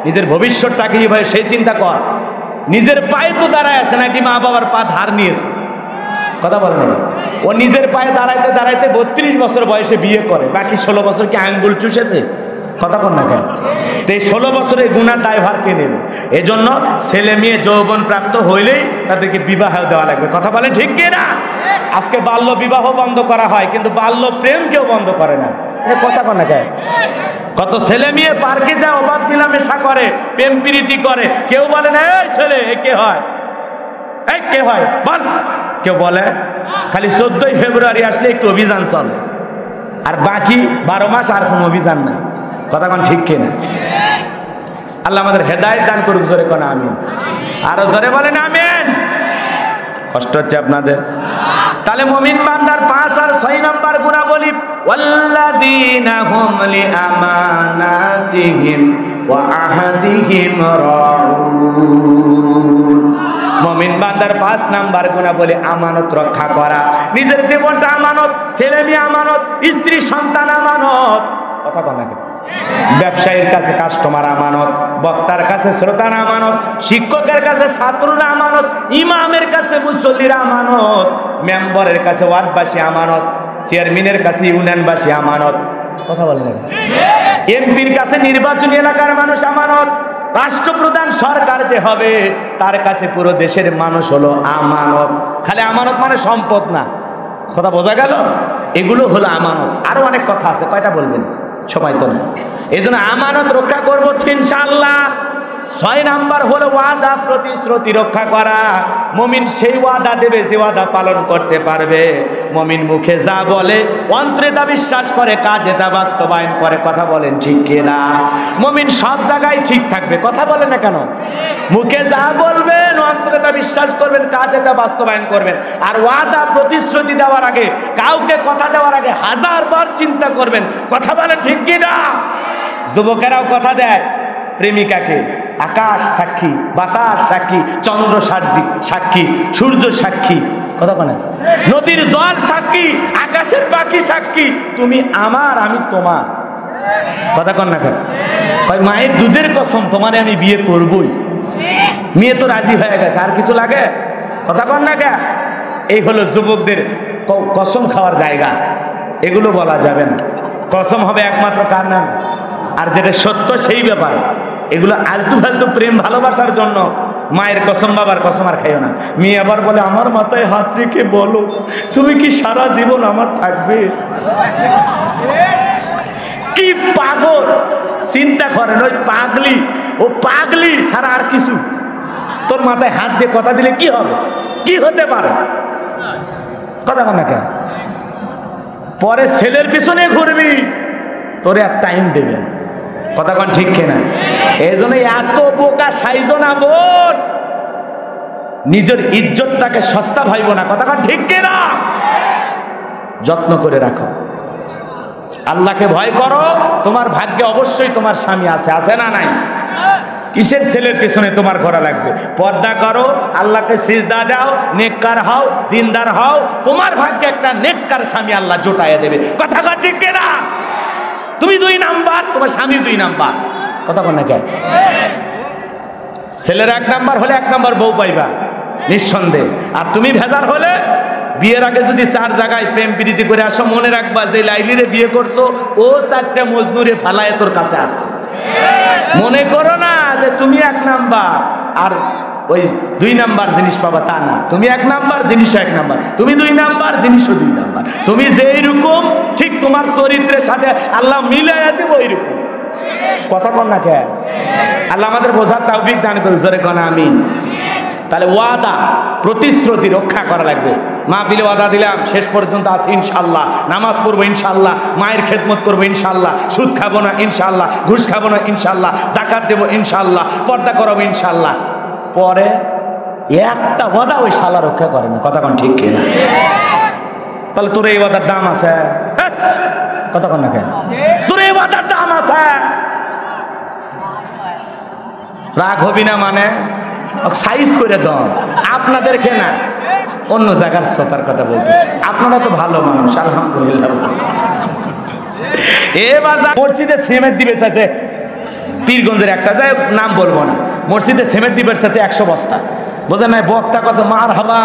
নিজের ভবিষ্যৎটা কি ভাই সেই চিন্তা কর। নিজের পায়ে তো দাঁড়ায় আছে নাকি মা বাবার পা ধার নিয়েছে, কথা বলে না? ও নিজের পায়ে দাঁড়াইতে দাঁড়াইতে 32 বছর বয়সে বিয়ে করে, বাকি 16 বছর কি আঙ্গুল চুষেছে, কথা বল না কেন? তো এই 16 বছরের গুনার দায়ভার কে নেবে? এই জন্য ছেলে মেয়ে যৌবন প্রাপ্ত হইলেই তাদেরকে বিবাহ দেওয়া লাগবে, কথা বলে ঠিক কিনা? আজকে বাল্য বিবাহ বন্ধ করা হয়, কিন্তু বাল্য প্রেম কেউ বন্ধ করে না, কথা কন না কেন? কত ছেলে মেয়ে পার্কে যায়, অবাধ মিলামেশা করে, প্রেম প্রীতি করে, কেউ বলে না এই ছেলে এ কে হয়, এই কে হয় বল, কেউ বলে? খালি 14ই ফেব্রুয়ারি আসলে একটু অভিযান চলে, আর বাকি 12 মাস আর কোনো অভিযান নাই, কথা কোন ঠিক কিনা? আল্লাহ আমাদের হেদায়েত দান করুক, জোরে কোন আমিন। আরো জোরে বলেন আমিন। কষ্ট হচ্ছে আপনাদের? তাহলে মুমিন বান্দার 5 আর 6 নাম্বার গুণাবলী, ওয়াল্লাযীনা হুম লিআমানাতিহিম ওয়া আহাদিহিম রাউন। মুমিন বান্দার 5 নাম্বার গুণাবলী আমানত রক্ষা করা। নিজের জীবনটা আমানত, ছেলে মেয়ে আমানত, স্ত্রী সন্তান আমানত, কথা বল না কেন? ব্যবসায়ীর কাছে কাস্টমার আমানত, বক্তার কাছে শ্রোতার আমানত, শিক্ষকের কাছে ছাত্ররা আমানত, ইমামের কাছে মুসল্লিরা আমানত, মেম্বারের কাছে ওয়ার্ডবাসী আমানত, চেয়ারম্যানের কাছে ইউনিয়নবাসী আমানত, কথা বলেন। এমপির কাছে নির্বাচনী এলাকার মানুষ আমানত, রাষ্ট্রপ্রধান সরকার যে হবে তার কাছে পুরো দেশের মানুষ হলো আমানত। খালি আমানত মানে সম্পদ না, কথা বোঝা গেল? এগুলো হলো আমানত। আরো অনেক কথা আছে, কয়টা বলবেন? সময় তো না। এই জন্য আমানত রক্ষা করবো ইনশাআল্লাহ। 6 নাম্বার হলো ওয়াদা প্রতিশ্রুতি রক্ষা করা। মুমিন সেই ওয়াদা দেবে যে ওয়াদা পালন করতে পারবে। মুমিন মুখে যা বলে অন্তরে তা বিশ্বাস করে, কাজে তা বাস্তবায়ন করে। কথা বলেন ঠিক কিনা? মুমিন সব জায়গায় ঠিক থাকবে, কথা বলে না কেন? মুখে যা বলবেন অন্তরে তা বিশ্বাস করবেন, কাজে তা বাস্তবায়ন করবেন। আর ওয়াদা প্রতিশ্রুতি দেওয়ার আগে, কাউকে কথা দেওয়ার আগে 1000 বার চিন্তা করবেন। কথা বলেন ঠিক কিনা? যুবকেরাও কথা দেয় প্রেমিকাকে, আকাশ সাক্ষী, বাতাস সাক্ষী, চন্দ্র সাক্ষী, সূর্য সাক্ষী, কথা বলেন, নদীর জল সাক্ষী, আকাশের পাখি সাক্ষী, তুমি আমার আমি তোমার। কথা কন না কেন? মায়ের দুধের কসম, তোমারে আমি বিয়ে করবই। মেয়ে তো রাজি হয়ে গেছে, আর কিছু লাগে? কথা কন না কেন? এই হলো যুবকদের কসম খাওয়ার জায়গা। এগুলো বলা যাবে না। কসম হবে একমাত্র কার নাম, আর যেটা সত্য সেই ব্যাপারে। এগুলো আলতু ফালতু প্রেম ভালোবাসার জন্য মায়ের কসম, বাবার কসম আর খাইও না। মেয়ে আবার বলে আমার মাথায় হাত রেখে বলো, তুমি কি সারা জীবন আমার থাকবে? কি পাগল! চিন্তা করেন, ওই পাগলি, ও পাগলি ছাড়া আর কিছু। তোর মাথায় হাত দিয়ে কথা দিলে কি হবে? কি হতে পারে? কথা বল না কেন? পরে ছেলের পিছনে ঘুরবি, তোরে আর টাইম দেবে না। কথা কন ঠিক কিনা? এই জন্য এত বোকা সাইজো না বোন, নিজের ইজ্জতটাকে সস্তা ভাইব না। কথা কন ঠিক কিনা? যত্ন করে রাখো, আল্লাহকে ভয় করো। তোমার ভাগ্যে অবশ্যই তোমার স্বামী আছে, আছে না নাই? কিসের ছেলের পেছনে তোমার ঘোরা লাগবে? পর্দা করো, আল্লাহকে সিজদা দাও, নেককার হও, দিনদার হও, তোমার ভাগ্যে একটা নেককার স্বামী আল্লাহ জোটাইয়া দেবে। কথা কন ঠিক কিনা? তুমি 2 নাম্বার, তোমার স্বামী 2 নাম্বার। কথা বল না কেন? ছেলের 1 নাম্বার হলে 1 নাম্বার বউ পাইবা নিঃসন্দেহে। আর তুমি ভেজাল হলে, বিয়ের আগে যদি 4 জায়গায় প্রেম প্রীতি করে আসো, মনে রাখবা যে লাইলিরে বিয়ে করছো ও 4টা মজনুরে ফালায় তোর কাছে আসছে। মনে করো না যে তুমি 1 নাম্বার আর ওই 2 নাম্বার জিনিস পাবা, তা না। তুমি 1 নাম্বার, জিনিসও 1 নাম্বার। তুমি 2 নাম্বার, জিনিসও 2 নাম্বার। তুমি যেই রকম, ঠিক তোমার চরিত্রের সাথে আল্লাহ মিলাইয়া দিব ওইরকম। কথা কন না কে? আল্লাহ আমাদের বোঝার তৌফিক দান করুক, জোরে কোন আমিন। তাহলে ওয়াদা প্রতিশ্রুতি রক্ষা করা লাগবে। মাহফিলে ওয়াদা দিলাম, শেষ পর্যন্ত আছে ইনশাআল্লাহ। নামাজ পড়বো ইনশাআল্লাহ, মায়ের খেদমত করবো ইনশাআল্লাহ, সুদ খাবো না ইনশাআল্লাহ, ঘুষ খাবো না ইনশাআল্লাহ, যাকাত দেবো ইনশাআল্লাহ, পর্দা করাবো ইনশাআল্লাহ। পরে একটা ওয়াদা ওই শালা রক্ষা করে না। কথা কন ঠিক কিনা? তাহলে তোর এই ওয়াদার দাম আছে? কথা কন না কেন? তোর এই ওয়াদার দাম আছে? রাগ হবি না মানে সাইজ করে দাও। আপনাদেরকে না, অন্য জায়গার শ্রোতার কথা বলতেছি। আপনারা তো ভালো মানুষ, আলহামদুলিল্লাহ। এ বাজার মসজিদে সিমেন্ট দিবে চাইছে, পীরগঞ্জের একটা যায়, নাম বলবো না, মসজিদে সিমেন্ট দিবে চাইছে 100 বস্তা। বোঝেন নাই? বক্তা কাছে মার হাবা,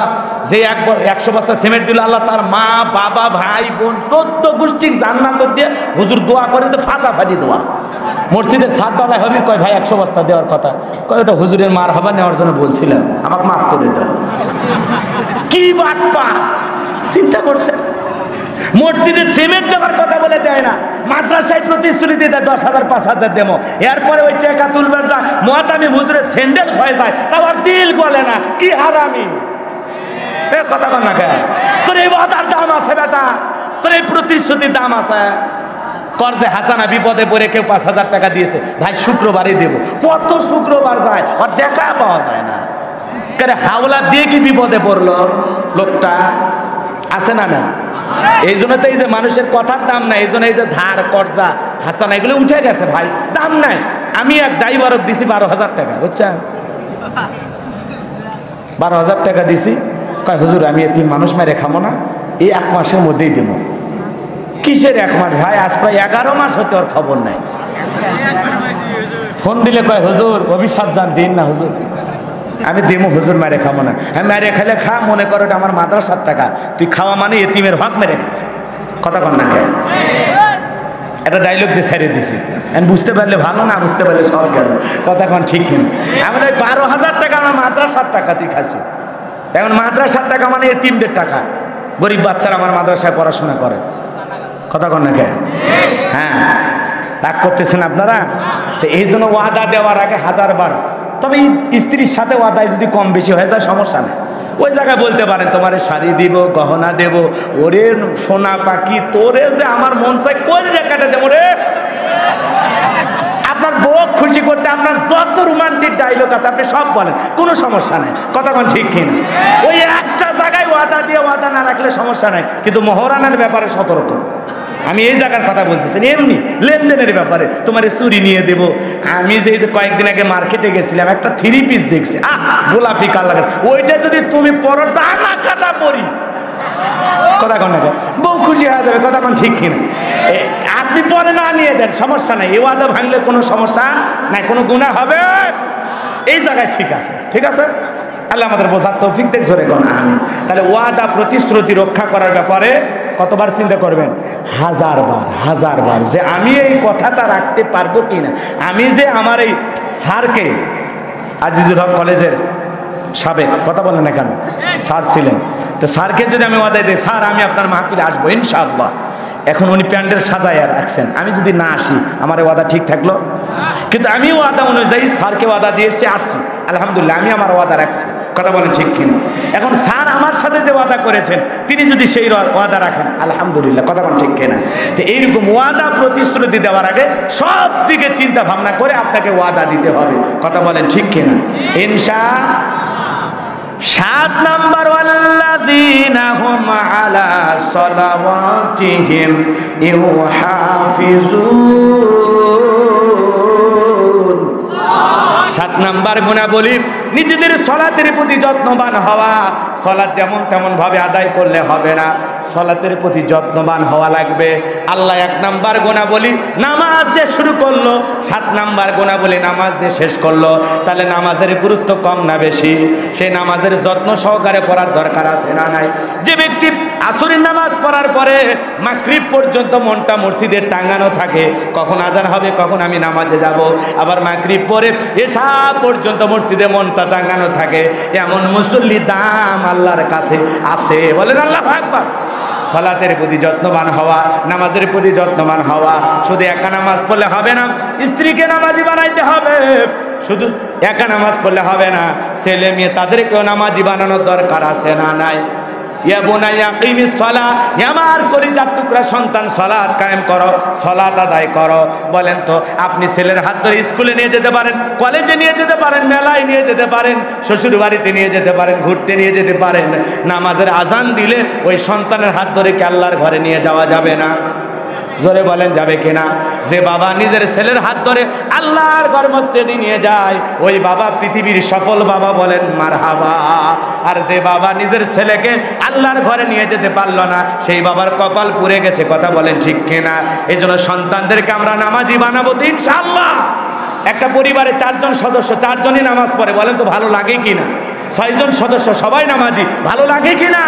যে একবার 100 বস্তা সিমেন্ট দিল, আল্লাহ তার মা, বাবা, ভাই, বোন 14 গোষ্ঠীর জান্নাত দিয়ে হুজুর দোয়া করে, তো ফাটাফাটি দোয়া। মসজিদের ছাদ ডালায় হবে, কয় ভাই 100 বস্তা দেওয়ার কথা, কয় ওটা হুজুরের মার হাবা নেওয়ার জন্য বলছিলাম, আমাকে মাফ করে দাও। কি বাটপা! চিন্তা করছে, মসজিদের সিমেন্ট দেওয়ার কথা বলে দেয় না, মাদ্রাসায় প্রতিশ্রুতি দেয় 10,000 5,000 দেবো। এরপরে ওই টাকা তুলবার যায়, মহাতামি হুজুরের স্যান্ডেল হয়ে যায়, তাও আর দিল বলে না। কি হারামি! এ কথা বল না কেন? তোর এই ওয়াদার দাম আছে বেটা, তোর এই প্রতিশ্রুতির দাম আছে। কর্জে হাসানা বিপদে পড়ে কেউ 5,000 টাকা দিয়েছে, ভাই শুক্রবারই দেব। কত শুক্রবার যায়, আর দেখা পাওয়া যায় না। কেন হাওলা দিয়ে কি বিপদে পড়লো লোকটা? আছে না না? এই জন্য তো এই যে মানুষের কথার দাম নাই, এই জন্য এই যে ধার কর্জা হাসানা এগুলো উঠে গেছে ভাই, দাম নাই। আমি এক ড্রাইভারক দিছি 12,000 টাকা, বুঝছেন? 12,000 টাকা দিছি, কয় হুজুর আমি এতিম মানুষ মেরে খাবো না, এই 1 মাসের মধ্যেই দেবো। কিসের 1 মাস ভাই? আজ প্রায় 11 মাস হচ্ছে, ওর খবর নাই। ফোন দিলে কয় হুজুর অভিশাপ যান দিন না হুজুর। আমি দেবো হুজুর, মেরে খাবো না। হ্যাঁ মেরে খেলে খা, মনে করো এটা আমার মাদ্রাসার টাকা, তুই খাওয়া মানে এতিমের হক মেরে খাস। কথা কন না কে? একটা ডায়লগ দিয়ে ছেড়ে দিছি, বুঝতে পারলে ভালো, না বুঝতে পারলে সব গেল। কথা কোন ঠিক কিনা? এখন ওই 12,000 টাকা আমার মাদ্রাসার টাকা তুই খাসি। এখন মাদ্রাসার টাকা মানে এতিমদের টাকা, গরিব বাচ্চারা আমার মাদ্রাসায় পড়াশোনা করে। কথা কন না কে? হ্যাঁ, রাগ করতেছেন আপনারা? তো এই জন্য ওয়াদা দেওয়ার আগে 1000 বার, তবে স্ত্রীর সাথে ওয়াদায় যদি কম বেশি হয়ে যায় সমস্যা নেই। ওই জায়গায় বলতে পারেন তোমারে শাড়ি দিব, গহনা দেব, ওরে সোনা পাখি তোরে যে আমার মন চাই কোন জায়গাটা দেবো রে। আপনার বউ খুশি করতে আপনার যত রোমান্টিক ডায়লগ আছে আপনি সব বলেন, কোনো সমস্যা নাই। কথা কোন ঠিক কিনা? ওই একটা জায়গায় ওয়াদা দিয়ে ওয়াদা না রাখলে সমস্যা নাই, কিন্তু মহারানার ব্যাপারে সতর্ক। আমি এই জায়গার কথা বলতেছি, এমনি লেনদেনের ব্যাপারে। তোমার চুরি নিয়ে দেব। আমি যে কয়েকদিন আগে মার্কেটে গেছিলাম, একটা 3 পিস দেখছি, গোলাপি কালার, ওইটা যদি তুমি পরো ডানা কাটা পরি, কথা কন না, বউ খুশি হয়ে যাবে। কথা কন ঠিক কিনা? আপনি পরে না নিয়ে দেন, সমস্যা নাই। এই ওয়াদা ভাঙলে কোনো সমস্যা নাই, কোনো গুনাহ হবে। এই জায়গায় ঠিক আছে, ঠিক আছে। আল্লাহ আমাদের বোঝার তৌফিক দেখ, জোরে কোন আমিন। তাহলে ওয়াদা প্রতিশ্রুতি রক্ষা করার ব্যাপারে কতবার চিন্তা করবেন? 1000 বার, 1000 বার, যে আমি এই কথাটা রাখতে পারবো কিনা। আমি যে আমার এই স্যারকে, আজিজুল হক কলেজের সাবেক, কথা বলেন না কেন, স্যার ছিলেন, তো স্যারকে যদি আমি ওয়াদা দিই, স্যার আমি আপনার মাহফিলে আসবো ইনশাআল্লাহ, এখন উনি প্যান্ডেল সাজায় আর রাখছেন, আমি যদি না আসি আমার ওয়াদা ঠিক থাকলো? কিন্তু আমি ওয়াদা অনুযায়ী স্যারকে ওয়াদা দিয়েছি, আসছি, আলহামদুলিল্লাহ আমি আমার ওয়াদা রাখছি। কথা বলেন ঠিক কিনা? এখন স্যার আমার সাথে যে ওয়াদা করেছেন তিনি যদি সেই ওয়াদা রাখেন আলহামদুলিল্লাহ। কথা বলেন ঠিক কিনা? তো এইরকম ওয়াদা প্রতিশ্রুতি দেওয়ার আগে সব দিকে চিন্তা ভাবনা করে আপনাকে ওয়াদা দিতে হবে। কথা বলেন ঠিক কিনা? ইনশাআল্লাহ। 7 নাম্বার, ওয়াল্লাযীনা হুম আলা সালাওয়াতিহিম ইউহাফিজুন। 7 নাম্বার গুণাবলী, নিজেদের সলাতের প্রতি যত্নবান হওয়া। সলাত যেমন তেমন ভাবে আদায় করলে হবে না, সলাতের প্রতি যত্নবান হওয়া লাগবে। আল্লাহ 1 নাম্বার গুণাবলী নামাজ দিয়ে শুরু করলো, 7 নাম্বার গুণাবলী নামাজ দিয়ে শেষ করলো। তাহলে নামাজের গুরুত্ব কম না বেশি? সেই নামাজের যত্ন সহকারে পড়ার দরকার আছে না নাই? যে ব্যক্তি আসরের নামাজ পড়ার পরে মাগরিব পর্যন্ত মনটা মসজিদে টাঙানো থাকে, কখন আজান হবে, কখন আমি নামাজে যাব, আবার মাগরিব পরে এশা পর্যন্ত মসজিদে মনটা টাঙানো থাকে, এমন মুসল্লি দাম আল্লাহর কাছে আছে। বলেন আল্লাহু আকবার। সালাতের প্রতি যত্নবান হওয়া, নামাজের প্রতি যত্নবান হওয়া। শুধু একা নামাজ পড়লে হবে না, স্ত্রীকে নামাজি বানাইতে হবে। শুধু একা নামাজ পড়লে হবে না, ছেলে মেয়ে তাদেরকেও নামাজি বানানোর দরকার আছে না নাই? ইয়া বুনাইয়া কিমিস সালাহ, আমার কলিজার টুকরা সন্তান সালাত কায়েম করো, সালাত আদায় করো। বলেন তো, আপনি ছেলের হাত ধরে স্কুলে নিয়ে যেতে পারেন, কলেজে নিয়ে যেতে পারেন, মেলায় নিয়ে যেতে পারেন, শ্বশুর বাড়িতে নিয়ে যেতে পারেন, ঘুরতে নিয়ে যেতে পারেন। নামাজের আজান দিলে ওই সন্তানের হাত ধরে কি আল্লাহর ঘরে নিয়ে যাওয়া যাবে না? জোরে বলেন যাবে কিনা? যে বাবা নিজের ছেলের হাত ধরে আল্লাহর ঘর মসজিদে নিয়ে যায়, ওই বাবা পৃথিবীর সফল বাবা, বলেন মারহাবা। আর যে বাবা নিজের ছেলেকে আল্লাহর ঘরে নিয়ে যেতে পারলো না, সেই বাবার কপাল পুড়ে গেছে। কথা বলেন ঠিক কিনা? এই জন্য সন্তানদেরকে আমরা নামাজি বানাবো তো ইনশাআল্লাহ। একটা পরিবারে 4 জন সদস্য, 4 জনই নামাজ পড়ে, বলেন তো ভালো লাগে কিনা? 6 জন সদস্য সবাই নামাজি, ভালো লাগে কিনা?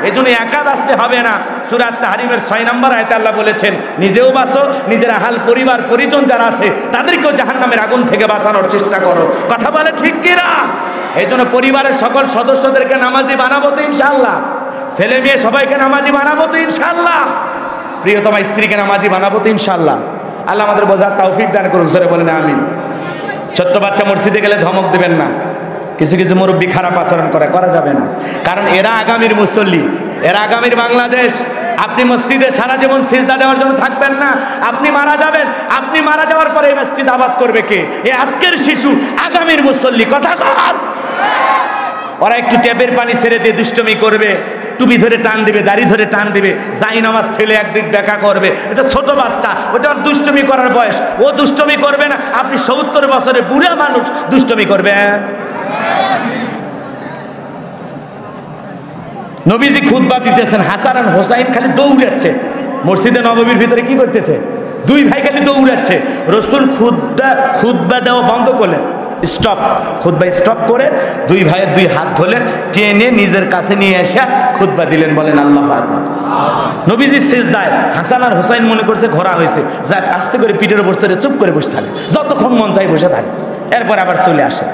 এই জন্য একা বাঁচতে হবে না। সূরা তাহরিমের 6 নম্বর আয়াতে আল্লাহ বলেছেন, নিজেও বাঁচো, নিজের আহাল পরিবার পরিজন যারা আছে তাদেরকেও জাহান্নামের আগুন থেকে বাঁচানোর চেষ্টা করো। কথা বলে ঠিক কিনা? এই জন্য পরিবারের সকল সদস্যদেরকে নামাজি বানাবো তো ইনশাআল্লাহ। ছেলে মেয়ে সবাইকে নামাজি বানাবো তো ইনশাআল্লাহ। প্রিয়তমা স্ত্রীকে নামাজি বানাবো তো ইনশাআল্লাহ। আল্লাহ আমাদের বোঝার তৌফিক দান করুক, জোরে বলেন আমিন। ছোট্ট বাচ্চা মসজিদে গেলে ধমক দেবেন না। কিছু কিছু মুরব্বী খারাপ আচরণ করা যাবে না, কারণ এরা আগামীর মুসল্লি, এরা আগামীর বাংলাদেশ। আপনি মসজিদে সারা জীবন সিজদা দেওয়ার জন্য থাকবেন না, আপনি মারা যাবেন। আপনি মারা যাওয়ার পরে এই মসজিদ আবাদ করবে কে? এই আজকের শিশু, আগামীর মুসল্লি। কথা কর। ওরা একটু ট্যাপের পানি ছেড়ে দিয়ে দুষ্টমি করবে, টুপি ধরে টান দিবে, দাড়ি ধরে টান দিবে, যাই নামাজ ঠেলে একদিক দেখা করবে। এটা ছোট বাচ্চা, ওটা দুষ্টমি করার বয়স, ও দুষ্টমি করবে না। আপনি 70 বছরের বুড়া মানুষ দুষ্টমি করবে? নবীজি খুতবা দিতেছেন, হাসান আর হোসাইন খালি দৌড়াচ্ছে মসজিদে নববীর ভিতরে। কি করতেছে? 2 ভাই খালি দৌড়াচ্ছে। রসুল খুতবা দেওয়া বন্ধ করলেন, স্টপ, খুতবা স্টপ করে 2 ভাইয়ের 2 হাত ধরলেন, টেনে নিজের কাছে নিয়ে এসে খুতবা দিলেন। বলেন আল্লাহু আকবার। নবীজি সিজদায় হাসান আর হুসাইন মনে করছে ঘোরা হয়েছে, যাক আস্তে করে পিঠের উপর চড়ে চুপ করে বসে থাকে, যতক্ষণ মন চাই বসে থাকে, এরপর আবার চলে আসে।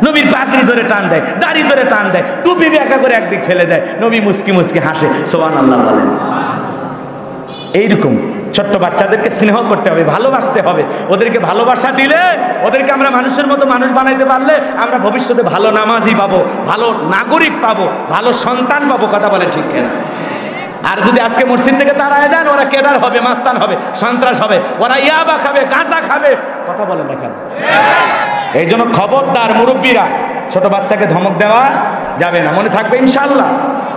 নবীর পাগড়ি ধরে টান দেয়, দাড়ি ধরে টান দেয়, টুপি ব্যাকা করে একদিক ফেলে দেয়, নবী মুস্কি মুস্কি হাসে, সুবহানাল্লাহ বলেন। এইরকম ছোট্ট বাচ্চাদেরকে স্নেহ করতে হবে, ভালোবাসতে হবে। ওদেরকে ভালোবাসা দিলে, ওদেরকে আমরা মানুষের মতো মানুষ বানাইতে পারলে আমরা ভবিষ্যতে ভালো নামাজি পাবো, ভালো নাগরিক পাবো, ভালো সন্তান পাবো। কথা বলে ঠিক কিনা? আর যদি আজকে মসজিদ থেকে তাড়ায় দেন, ওরা কেডার হবে, মাস্তান হবে, সন্ত্রাস হবে, ওরা ইয়াবা খাবে, গাঁজা খাবে। কথা বলেন না কেন? এই জন্য খবরদার মুরব্বীরা, ছোট বাচ্চাকে ধমক দেওয়া যাবে না, মনে থাকবে ইনশাআল্লাহ।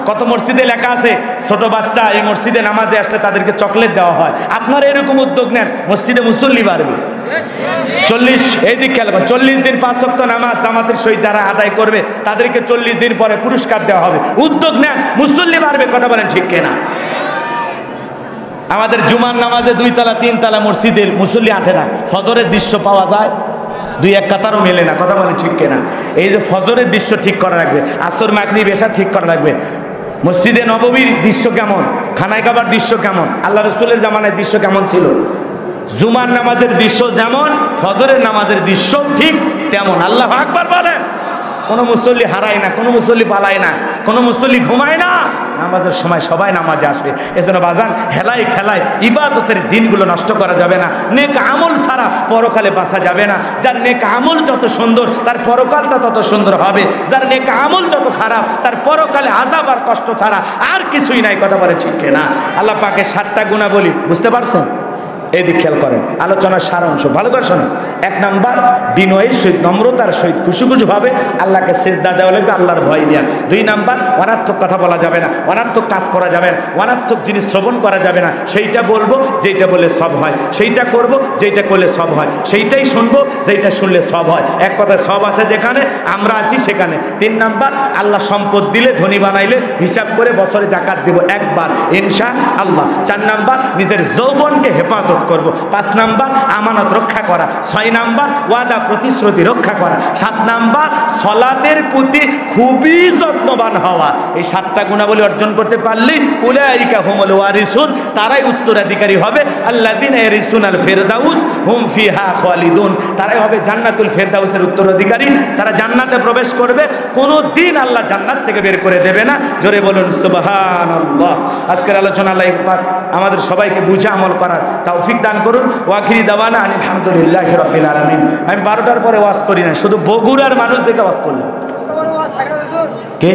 কত মসজিদে লেখা আছে ছোট বাচ্চা এই মসজিদে নামাজে আসলে তাদেরকে চকলেট দেওয়া হয়। আপনারা এরকম উদ্যোগ নেন, মসজিদে মুসল্লি বাড়বে। 40 এই দিক খেয়াল করেন, 40 দিন 5 ওয়াক্ত নামাজ জামাতের সহিত যারা আদায় করবে তাদেরকে 40 দিন পরে পুরস্কার দেওয়া হবে। উদ্যোগ নেন, মুসল্লি বাড়বে। কথা বলেন ঠিক কিনা? আমাদের জুমার নামাজে 2 তলা 3 তলা মসজিদের মুসল্লি আঁটে না, ফজরের দৃশ্য পাওয়া যায় 2-1 কাতারও মেলে না। কথা বলেন ঠিক কিনা? এই যে ফজরের দৃশ্য ঠিক করা লাগবে, আসর মাগরিব এশা ঠিক করা লাগবে। মসজিদে নববীর দৃশ্য কেমন, খানায় কাবার দৃশ্য কেমন, আল্লাহ রসুলের জামানায় দৃশ্য কেমন ছিল, জুমার নামাজের দৃশ্য যেমন ফজরের নামাজের দৃশ্য ঠিক তেমন। আল্লাহু আকবার বলেন। কোনো মুসল্লি হারায় না, কোনো মুসল্লি পালায় না, কোনো মুসল্লি ঘুমায় না, নামাজের সময় সবাই নামাজে আসে। এজন্য বাজান হেলায় খেলায় ইবাদতের দিনগুলো নষ্ট করা যাবে না। নেক আমল ছাড়া পরকালে বাঁচা যাবে না। যার নেক আমল যত সুন্দর তার পরকালটা তত সুন্দর হবে, যার নেক আমল যত খারাপ তার পরকালে আযাব আর কষ্ট ছাড়া আর কিছুই নাই। কথা বলে ঠিক কিনা? আল্লাহ পাকের 7টা গুণাবলী বুঝতে পারছেন? এই দিক খেয়াল করেন, আলোচনার সারাংশ ভালো করে শোনেন। 1 নাম্বার, বিনয়ের সহিত নম্রতার সহিত খুশি ভাবে আল্লাহকে সেজদা দেওয়া লাগবে, আল্লাহর ভয় নিয়ে। 2 নাম্বার, অনার্থক কথা বলা যাবে না, অনার্থক কাজ করা যাবে না, অনার্থক জিনিস শ্রবণ করা যাবে না। সেইটা বলবো যেইটা বলে সব হয়, সেইটা করব যেইটা করলে সব হয়, সেইটাই শুনবো যেইটা শুনলে সব হয়। এক কথায় সব আছে যেখানে, আমরা আছি সেখানে। 3 নাম্বার, আল্লাহ সম্পদ দিলে, ধনী বানাইলে হিসাব করে বছরে জাকাত দিব একবার ইনশাআল্লাহ। 4 নাম্বার, নিজের যৌবনকে হেফাজত করব। 5 নাম্বার, আমানত রক্ষা করা। 6 নাম্বার, ওয়াদা প্রতিশ্রুতি রক্ষা করা। 7 নাম্বার, সালাতের প্রতি খুবই যত্নবান হওয়া। এই 7টা গুণাবলী অর্জন করতে পারলেই উলাইকা হুমুল ওয়ারিসুন, তারাই উত্তরাধিকারী হবে। আল্লাযিনা ইয়ারিসুনাল ফিরদাউস হুম ফিহা খালিদুন, তারাই হবে জান্নাতুল ফিরদাউসের উত্তরাধিকারী। তারা জান্নাতে প্রবেশ করবে, কোনো দিন আল্লাহ জান্নাত থেকে বের করে দেবে না। জোরে বলুন সুবহানাল্লাহ। আজকের আলোচনা আল্লাহ পাক আমাদের সবাইকে বুঝে আমল করার তৌফিক দান করুন। ওয়াখিরি দাওয়ানা আলহামদুলিল্লাহি রাব্বিল আলামিন। আমি 12টার পরে ওয়াজ করি না, শুধু বগুড়ার মানুষ দেখে ওয়াজ করলাম। কে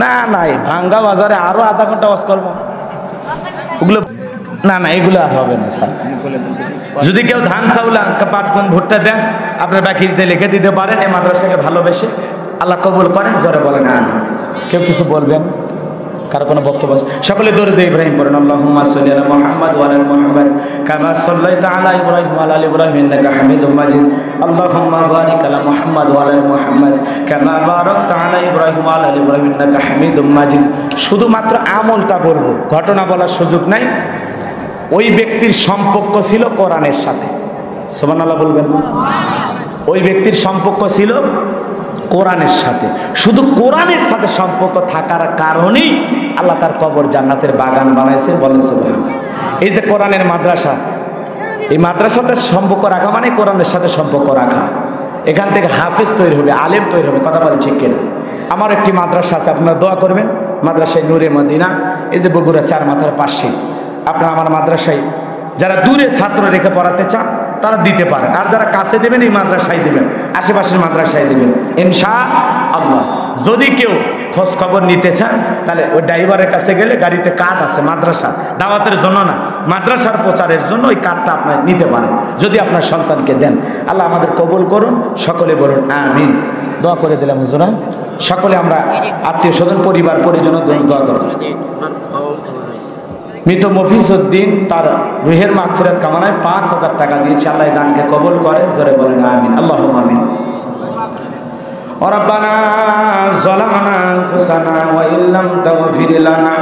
না নাই ভাঙ্গা বাজারে আরো আধা ঘন্টা ওয়াজ করবো, ওগুলো না না এগুলো আর হবে না স্যার। যদি কেউ ধান চাউল পাট গম ভুট্টা দেন আপনার বাকিতে লিখে দিতে পারেন। এই মাদ্রাসাকে ভালোবেসে আল্লাহ কবুল করেন। জোরে বলেন আমিন। কেউ কিছু বলবেন? কারো কোনো বক্তব্য? সকলে দরুদ ইব্রাহিম পড়েন। আল্লাহুম্মা সাল্লি আলা মুহাম্মাদ ওয়া আলা মুহাম্মাদ কামা সাল্লাইতা আলা ইব্রাহিম ওয়া আলা আলি ইব্রাহিম ইন্নাকা হামিদুম মাজিদ। আল্লাহুম্মা বারিক আলা মুহাম্মাদ ওয়া আলা মুহাম্মাদ কামা বারাকতা আলা ইব্রাহিম ওয়া আলা আলি ইব্রাহিম ইন্নাকা হামিদুম মাজিদ। শুধুমাত্র আমলটা বলবো, ঘটনা বলার সুযোগ নাই। ওই ব্যক্তির সম্পর্ক ছিল কোরআনের সাথে। সুবহানাল্লাহ বলবেন। ওই ব্যক্তির সম্পর্ক ছিল কোরআনের সাথে। শুধু কোরআনের সাথে সম্পর্ক থাকার কারণেই আল্লাহ তার কবর জান্নাতের বাগান বানাইছে। বলেন সুবহানাল্লাহ। এই যে কোরআনের মাদ্রাসা, এই মাদ্রাসাতে সম্পর্ক রাখা মানে কোরআনের সাথে সম্পর্ক রাখা। এখান থেকে হাফেজ তৈরি হবে, আলেম তৈরি হবে। কথা বলেন ঠিক কিনা? আমার একটি মাদ্রাসা আছে, আপনারা দোয়া করবেন। মাদ্রাসায় নূরে মদিনা, এই যে বগুড়া 4 মাথার পাশে। আপনারা আমার মাদ্রাসায় যারা দূরে ছাত্র রেখে পড়াতে চান তারা দিতে পারেন, আর যারা কাছে দেবেন এই মাদ্রাসায় দেবেন, আশেপাশের মাদ্রাসায় দেবেন ইনশাআল্লাহ। যদি কেউ খোঁজ খবর নিতে চান তাহলে ওই ড্রাইভারের কাছে গেলে গাড়িতে কার্ড আছে, মাদ্রাসা দাওয়াতের জন্য না, মাদ্রাসার প্রচারের জন্য ওই কার্ডটা আপনি নিতে পারেন যদি আপনার সন্তানকে দেন। আল্লাহ আমাদের কবুল করুন। সকলে বলুন আমিন। দোয়া করে দিলাম হুজুরা। সকলে আমরা আত্মীয় স্বজন পরিবার পরিজন দোয়া করুন। মৃত মফিজ উদ্দিন তার রুহের মাগফিরাত কামনায় 5000 টাকা দিয়েছে। আল্লাহ দানকে কবুল করেন। জোরে বলেন আমিন। আল্লাহুম্মা আমিন। রব্বানা যালামনা আনফুসানা ওয়া ইল্লাম তাগফির লানা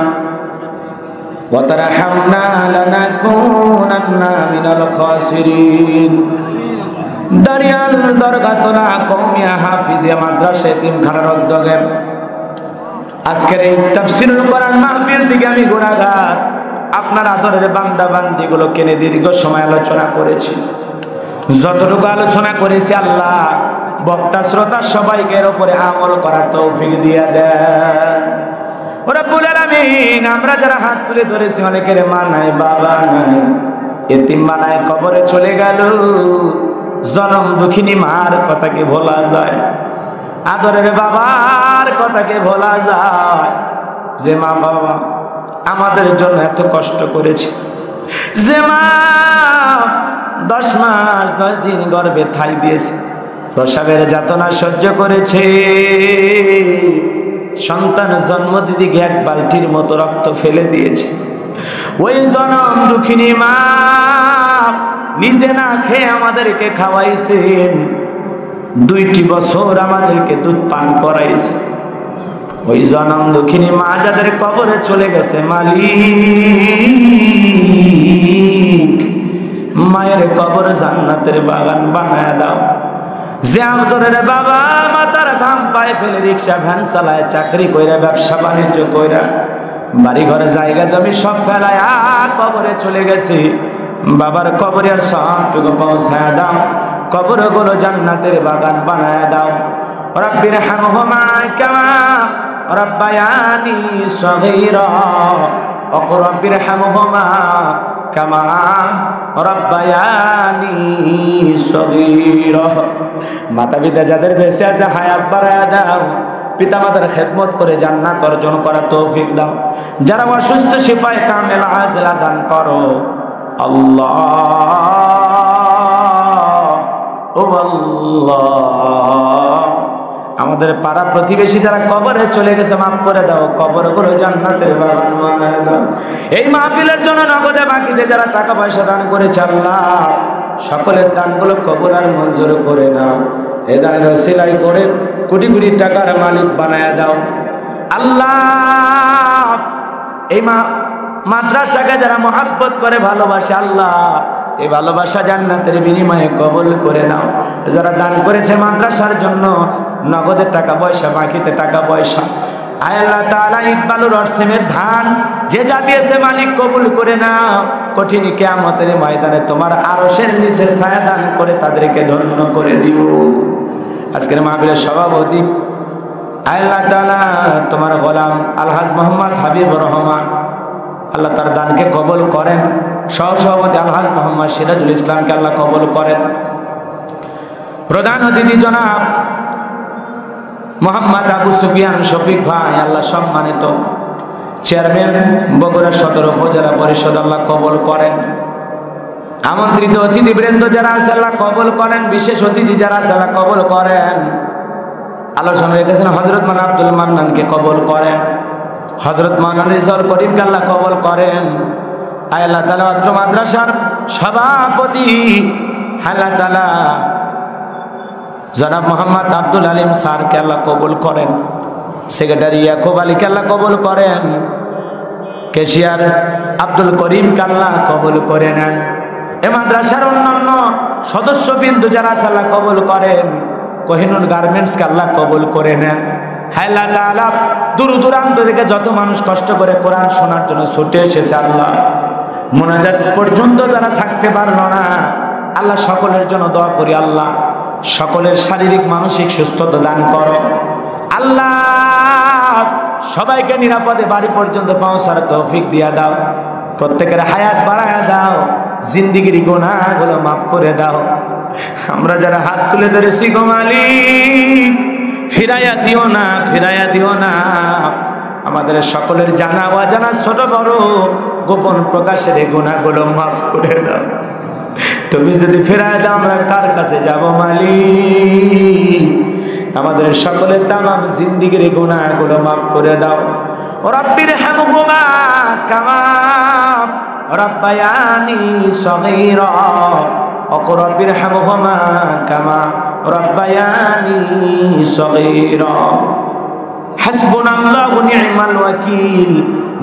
ওয়া তারহামনা লানাকুনান্না মিনাল খাসিরিন। দারিয়াল দরগাতলা কওমিয়া হাফিজিয়া মাদ্রাসা এতিমখানার উদ্যোগে আজকের এই তাফসীরুল কোরআন মাহফিল থেকে আমি গুনাহগার, আপনার আদরের বান্দা বান্দিগুলো কেনে দীর্ঘ সময় আলোচনা করেছি। যতটুকু আলোচনা করেছি আল্লাহ বক্তা শ্রোতা সবাইকে এর উপরে আমল করার তৌফিক দিয়ে দেন রব্বুল আলামিন। আমরা যারা হাত তুলে ধরেছি অনেকের মা নাই বাবা নাই, এতিম বানায় কবরে চলে গেল। জনম দুঃখিনী মার কথা কি ভোলা যায়? আদরের বাবার কথা কি ভোলা যায়? যে মা বাবা আমাদের জন্য এত কষ্ট করেছে, যে মা 10 মাস 10 দিন গর্ভে ঠাই দিয়েছে, প্রসবের যাতনা সহ্য করেছে, সন্তান জন্ম দিতে গিয়ে 1 বালতির মতো রক্ত ফেলে দিয়েছে। ওই জনম দুঃখিনী মা নিজে না খেয়ে আমাদেরকে খাওয়াইছেন, 2টি বছর আমাদেরকে দুধ পান করাইছে। ওই জনম দুঃখিনী মা যাদের কবরে চলে গেছে, মালিক মায়ের কবর জান্নাতের বাগান বানায় দাও। যে আদরের বাবা মাতার ঘাম পায়ে ফেলে রিক্সা ভ্যান চালায়, চাকরি কইরা ব্যবসা বাণিজ্য কইরা বাড়ি ঘরে জায়গা জমি সব ফেলায় কবরে চলে গেছে, বাবার কবরে আর সবটুকু পৌঁছায় দাও, কবরগুলো জান্নাতের বাগান বানায় দাও। রব্বির হামহুমা কামা রব্বায়ানি সগীরা, রব্বির হামহুমা কামা রব্বায়ানি সগীরা। মাতা পিতা যাদের বেঁচে আছে হায়াত বাড়ায়া দাও, পিতা মাতার খেদমত করে জান্নাত অর্জন করার তৌফিক দাও। যারা অসুস্থ শিফায়ে কামেল আজলা দান করো আল্লাহ, ও আল্লাহ। আমাদের পাড়া প্রতিবেশী যারা কবরে চলে গেছে মাফ করে দাও, কবরগুলো জান্নাতের বাগান বানায় দাও। এই মাহফিলের জন্য নগদে বাকিতে যারা টাকা পয়সা দান করেছে আল্লাহ, সকলের দানগুলো কবুল আর মঞ্জুর করে নাও। এ দানের ওসিলায় করে কোটি কোটি টাকার মালিক বানায় দাও আল্লাহ। এই মাদ্রাসাকে যারা মহাব্বত করে ভালোবাসে আল্লাহ, এই ভালোবাসা জান্নাতের বিনিময়ে কবুল করে নাও। যারা দান করেছে মাদ্রাসার জন্য নগদের টাকা পয়সা বাকিতে টাকা পয়সা, আয় আল্লাহ তাআলা ইকবালুর অরসেমের ধান যে যা দিয়েছে মালিক কবুল করে নাও। কঠিন কিয়ামতের ময়দানে তোমার আরশের নিচে ছায়া দান করে তাদেরকে ধন্য করে দিও। আজকের মাহফিলের সভাপতি আয় আল্লাহ তাআলা তোমার গোলাম আলহাজ মোহাম্মদ হাবিবুর রহমান, আল্লাহ তার দানকে কবুল করেন। সহসভাপতি আলহাজ মোহাম্মদ সিরাজুল ইসলামকে আল্লাহ কবুল করেন। প্রধান অতিথি জনাব মোহাম্মদ আবু সুফিয়ান শফিক ভাই, আল্লাহ সম্মানিত চেয়ারম্যান বগুড়া সদর উপজেলা পরিষদ, আল্লাহ কবুল করেন। আমন্ত্রিত অতিথিবৃন্দ যারা আছে আল্লাহ কবুল করেন, বিশেষ অতিথি যারা আছে আল্লাহ কবুল করেন। আলোচনা রেখেছেন হযরত মাওলানা আব্দুল মান্নানকে কবুল করেন, হযরত মাওলানা রিজাউল করিমকে আল্লাহ কবুল করেন। আয় আল্লাহ তাআলা অত্র মাদ্রাসার সভাপতি আল্লাহ তাআলা জনাব মোহাম্মদ আব্দুল আলিম স্যারকে আল্লাহ কবুল করেন। সেক্রেটারি ইয়াকুব আলীকে আল্লাহ কবুল করেন। কেশিয়ার আব্দুল করিমকে আল্লাহ কবুল করে নেন। এ মাদ্রাসার অন্যান্য সদস্যবৃন্দ যারা আছে আল্লাহ কবুল করেন। কোহিনুর গার্মেন্টসকে আল্লাহ কবুল করে নেন। হায় আল্লাহ তাআলা দূর দূরান্ত থেকে যত মানুষ কষ্ট করে কোরআন শোনার জন্য ছুটে এসেছে আল্লাহ, মোনাজাত পর্যন্ত যারা থাকতে পারলো না আল্লাহ সকলের জন্য দোয়া করি আল্লাহ সকলের শারীরিক মানসিক সুস্থতা দান করো আল্লাহ। সবাইকে নিরাপদে বাড়ি পর্যন্ত পৌঁছার তৌফিক দিয়া দাও। প্রত্যেকের হায়াত বাড়ায়া দাও, জিন্দেগির গুনাহগুলো মাফ করে দাও। আমরা যারা হাত তুলে ধরেছি গো মালিক, ফিরাইয়া দিও না, ফিরাইয়া দিও না। আমাদের সকলের জানা অজানা ছোট বড় গোপন প্রকাশের গুনাহগুলো মাফ করে দাও। তুমি যদি ফিরাইয়া দাও আমরা কার কাছে যাব মালিক? আমাদের সকলের তামাম জিন্দেগির গুনাহগুলো মাফ করে দাও। রব্বির হামহুমা কামা রব্বায়ানি সগীরা, রব্বির হামহুমা কামা রব্বায়ানি সগীরা। হাসবুনাল্লাহু নি'মাল ওয়াকিল,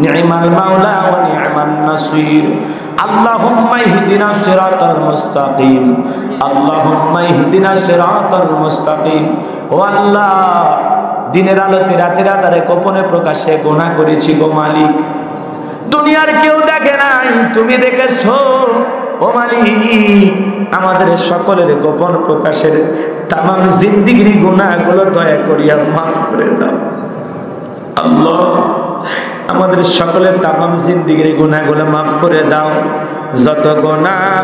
নি'মাল মাওলা ওয়া নি'মান নাসির। আল্লাহুম্মা ইহদিনা সিরাতাল মুস্তাকিম, আল্লাহুম্মা ইহদিনা সিরাতাল মুস্তাকিম। ও আল্লাহ, দিনের আলোতে রাতের আধারে গোপনে প্রকাশে গুনাহ করেছি গো মালিক। দুনিয়ার কেউ দেখে নাই, তুমি দেখেছো ও মালিক। আমাদের সকলের গোপন প্রকাশের তামাম জিন্দেগির গুনাহগুলো দয়া করিয়া মাফ করে দাও আল্লাহ। আমাদের সকলের তামাম জিন্দেগির গুনাহগুলো মাফ করে দাও। যত গুনাহ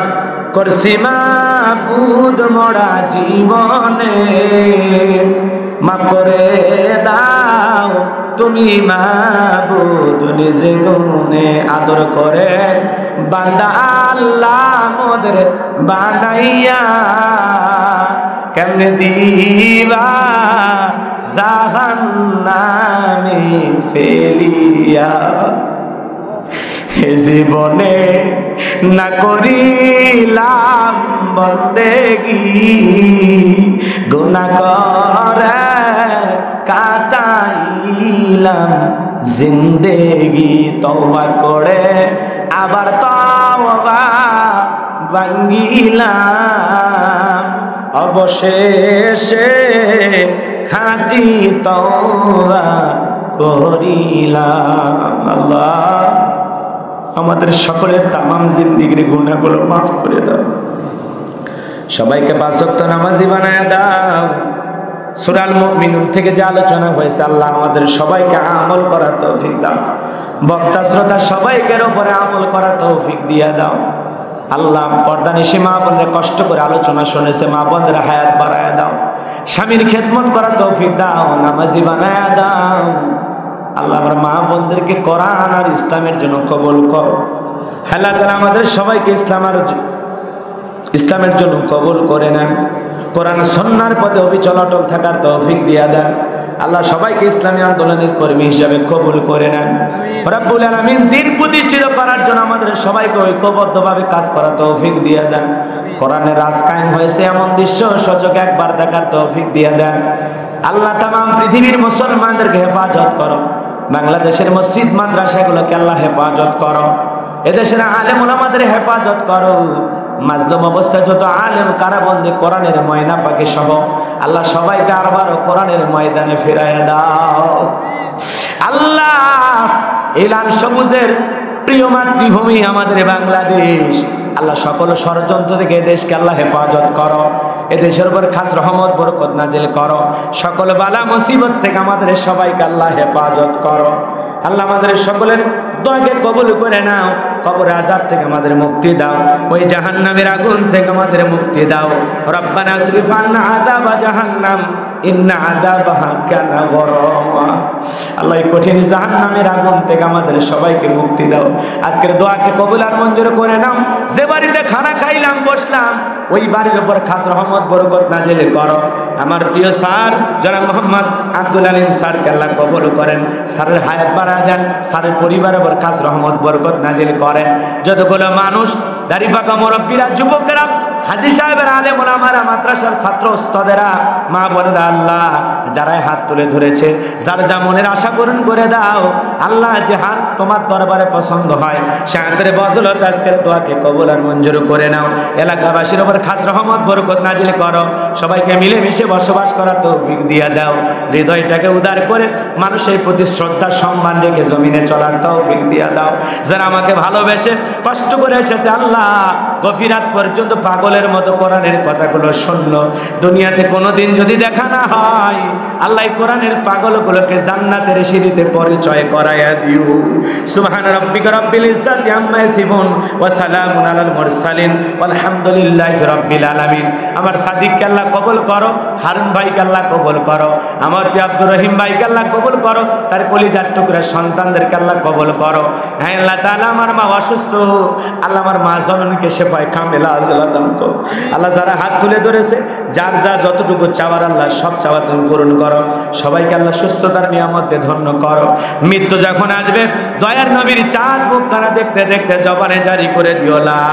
করছি মাবুদ মোরা জীবনে, মাফ করে দাও তুমি মাবুদ নিজে গুণে। আদর করে বান্দা আল্লাহ মোদের বানাইয়া, কেমনে দিবা জাহান্নামে ফেলিয়া। হে জীবনে না করিলাম বন্দেগি, গুনাহ করে কাটাইলাম জিন্দেগি। তওবা করে আবার তওবা ভাঙ্গিলাম, অবশেষে খাঁটি তওবা করিলাম। আল্লাহ আমাদের সকলের তামাম জিন্দেগির গুনাহগুলো মাফ করে দাও। সবাইকে ৫ ওয়াক্ত নামাজি বানায় দাও। সূরা আল মুমিনুন থেকে যে আলোচনা হয়েছে আল্লাহ আমাদের সবাইকে আমল করার তৌফিক দাও। বক্তা শ্রোতা সবাইকে উপরে আমল করার তৌফিক দিয়ে দাও আল্লাহ। পর্দানিশী মা বোনরা কষ্ট করে আলোচনা শুনেছে, মা বোনদের হায়াত বাড়ায় দাও। স্বামীর খেদমত করার তৌফিক দাও, নামাজি বানায় দাও আল্লাহ। আমার মা বোনদেরকে কোরআন আর ইসলামের জন্য কবুল করো আল্লাহ তাআলা। আমাদের সবাইকে ইসলামের জন্য কবুল করে নেন। কোরআন সুন্নাহর পথে অবিচল অটল থাকার তৌফিক দিয়া দেন আল্লাহ। সবাইকে ইসলামী আন্দোলনের কর্মী হিসেবে কবুল করে নেন রব্বুল আলামিন। দিন প্রতিষ্ঠিত করার জন্য আমাদের সবাইকে ঐক্যবদ্ধভাবে কাজ করার তৌফিক দিয়ে দেন। কোরআনের রাজ কায়েম হয়েছে এমন দৃশ্য সচক্ষে একবার দেখার তৌফিক দিয়ে দেন আল্লাহ। তামাম পৃথিবীর মুসলমানদেরকে হেফাজত করো। বাংলাদেশের মসজিদ মাদ্রাসাগুলোকে আল্লাহ হেফাজত করো। এদেশের আলেম ওলামাদের হেফাজত করো। মাজলুম অবস্থায় যত আলেম কারাবন্দী কোরআনের ময়না পাখি সহ আল্লাহ সবাইকে আবারও কোরআনের ময়দানে ফিরাইয়া দাও আল্লাহ। এলান সবুজের প্রিয় মাতৃভূমি আমাদের বাংলাদেশ আল্লাহ, সকল ষড়যন্ত্র থেকে এদেশকে আল্লাহ হেফাজত করো। এদেশের উপর খাস রহমত বরকত নাজিল করো। সকল বালা মুসিবত থেকে আমাদের সবাইকে আল্লাহ হেফাজত করো আল্লাহ। আমাদের সকলের দোয়াকে কবুল করে নাও। কবর আযাব থেকে আমাদের মুক্তি দাও, ওই জাহান্নামের আগুন থেকে আমাদের মুক্তি দাও। রব্বানা আসরিফ আন্না আযাবা জাহান্নাম ইন্না আযাবাহা কানা গরামা। আল্লাহ এই কঠিন জাহান্নামের আগুন থেকে আমাদের সবাইকে মুক্তি দাও। আজকের দোয়াকে কবুল আর মঞ্জুর করে নাও। যে বাড়িতে খানা খাইলাম বসলাম ওই বাড়ির উপর খাস রহমত বরকত নাজিল করো। আমার প্রিয় স্যার জনাব মোহাম্মদ আব্দুল আলিম স্যারকে আল্লাহ কবুল করেন। স্যারের হায়াত বাড়ায় দেন। স্যারের পরিবারের উপর খাস রহমত বরকত নাজিল করেন। যতগুলো মানুষ দাড়ি পাকা মুরব্বীরা, যুবকেরা, হাজী সাহেবের, আলেম ওলামারা, মাদ্রাসার ছাত্র ওস্তাদেরা, মা বোনেরা আল্লাহ যারাই হাত তুলে ধরেছে, যার যা মনের আশা পূরণ করে দাও আল্লাহ। যে হাত তোমার দরবারে পছন্দ হয় সে হাতের বদলত আজকের দোয়াকে কবুল আর মঞ্জুর করে নাও। এলাকাবাসীর উপর খাস রহমত বরকত নাজিল করো। সবাইকে মিলেমিশে বসবাস করার তৌফিক দিয়ে দাও। হৃদয়টাকে উদার করে মানুষের প্রতি শ্রদ্ধা সম্মান রেখে জমিনে চলার তৌফিক দিয়ে দাও। যারা আমাকে ভালোবেসে কষ্ট করে এসেছে আল্লাহ, গভীর রাত পর্যন্ত পাগলের মতো কোরআনের কথাগুলো শুনলো, দুনিয়াতে কোনোদিন যদি দেখা না হয় আল্লাহ কোরআনের পাগলগুলোকে জান্নাতের সিঁড়িতে পরিচয় করাইয়া দিও। সুবহান রাব্বিকা রাব্বিল ইজ্জাতি আম্মা ইয়াসিফুন ওয়া সালামুন আলাল মুরসালিন ওয়ালহামদুলিল্লাহি রাব্বিল আলামিন। আমার সাদিককে আল্লাহ কবুল করো, হারুন ভাইকে আল্লাহ কবুল করো, আমার প্রিয় আব্দুর রহিম ভাইকে আল্লাহ কবুল করো, তার কলিজার টুকরা সন্তানদেরকে আল্লাহ কবুল করো। হ্যাঁ আল্লাহ তাআলা, আমার মা অসুস্থ, আল্লাহ আমার মা জননীকে শেফায়ে কামিলা আজলা দান করো। আল্লাহ যারা হাত তুলে ধরেছে, যার যা যতটুকু চাওয়ার আল্লাহ সব চাওয়া তুমি পূরণ করো। সবাইকে আল্লাহ সুস্থতার নিয়ামত দিয়ে ধন্য করো। মৃত্যু যখন আসবে দয়ার নবীর চাঁদ মুখখানা দেখতে দেখতে জবানে জারি করে দিও লা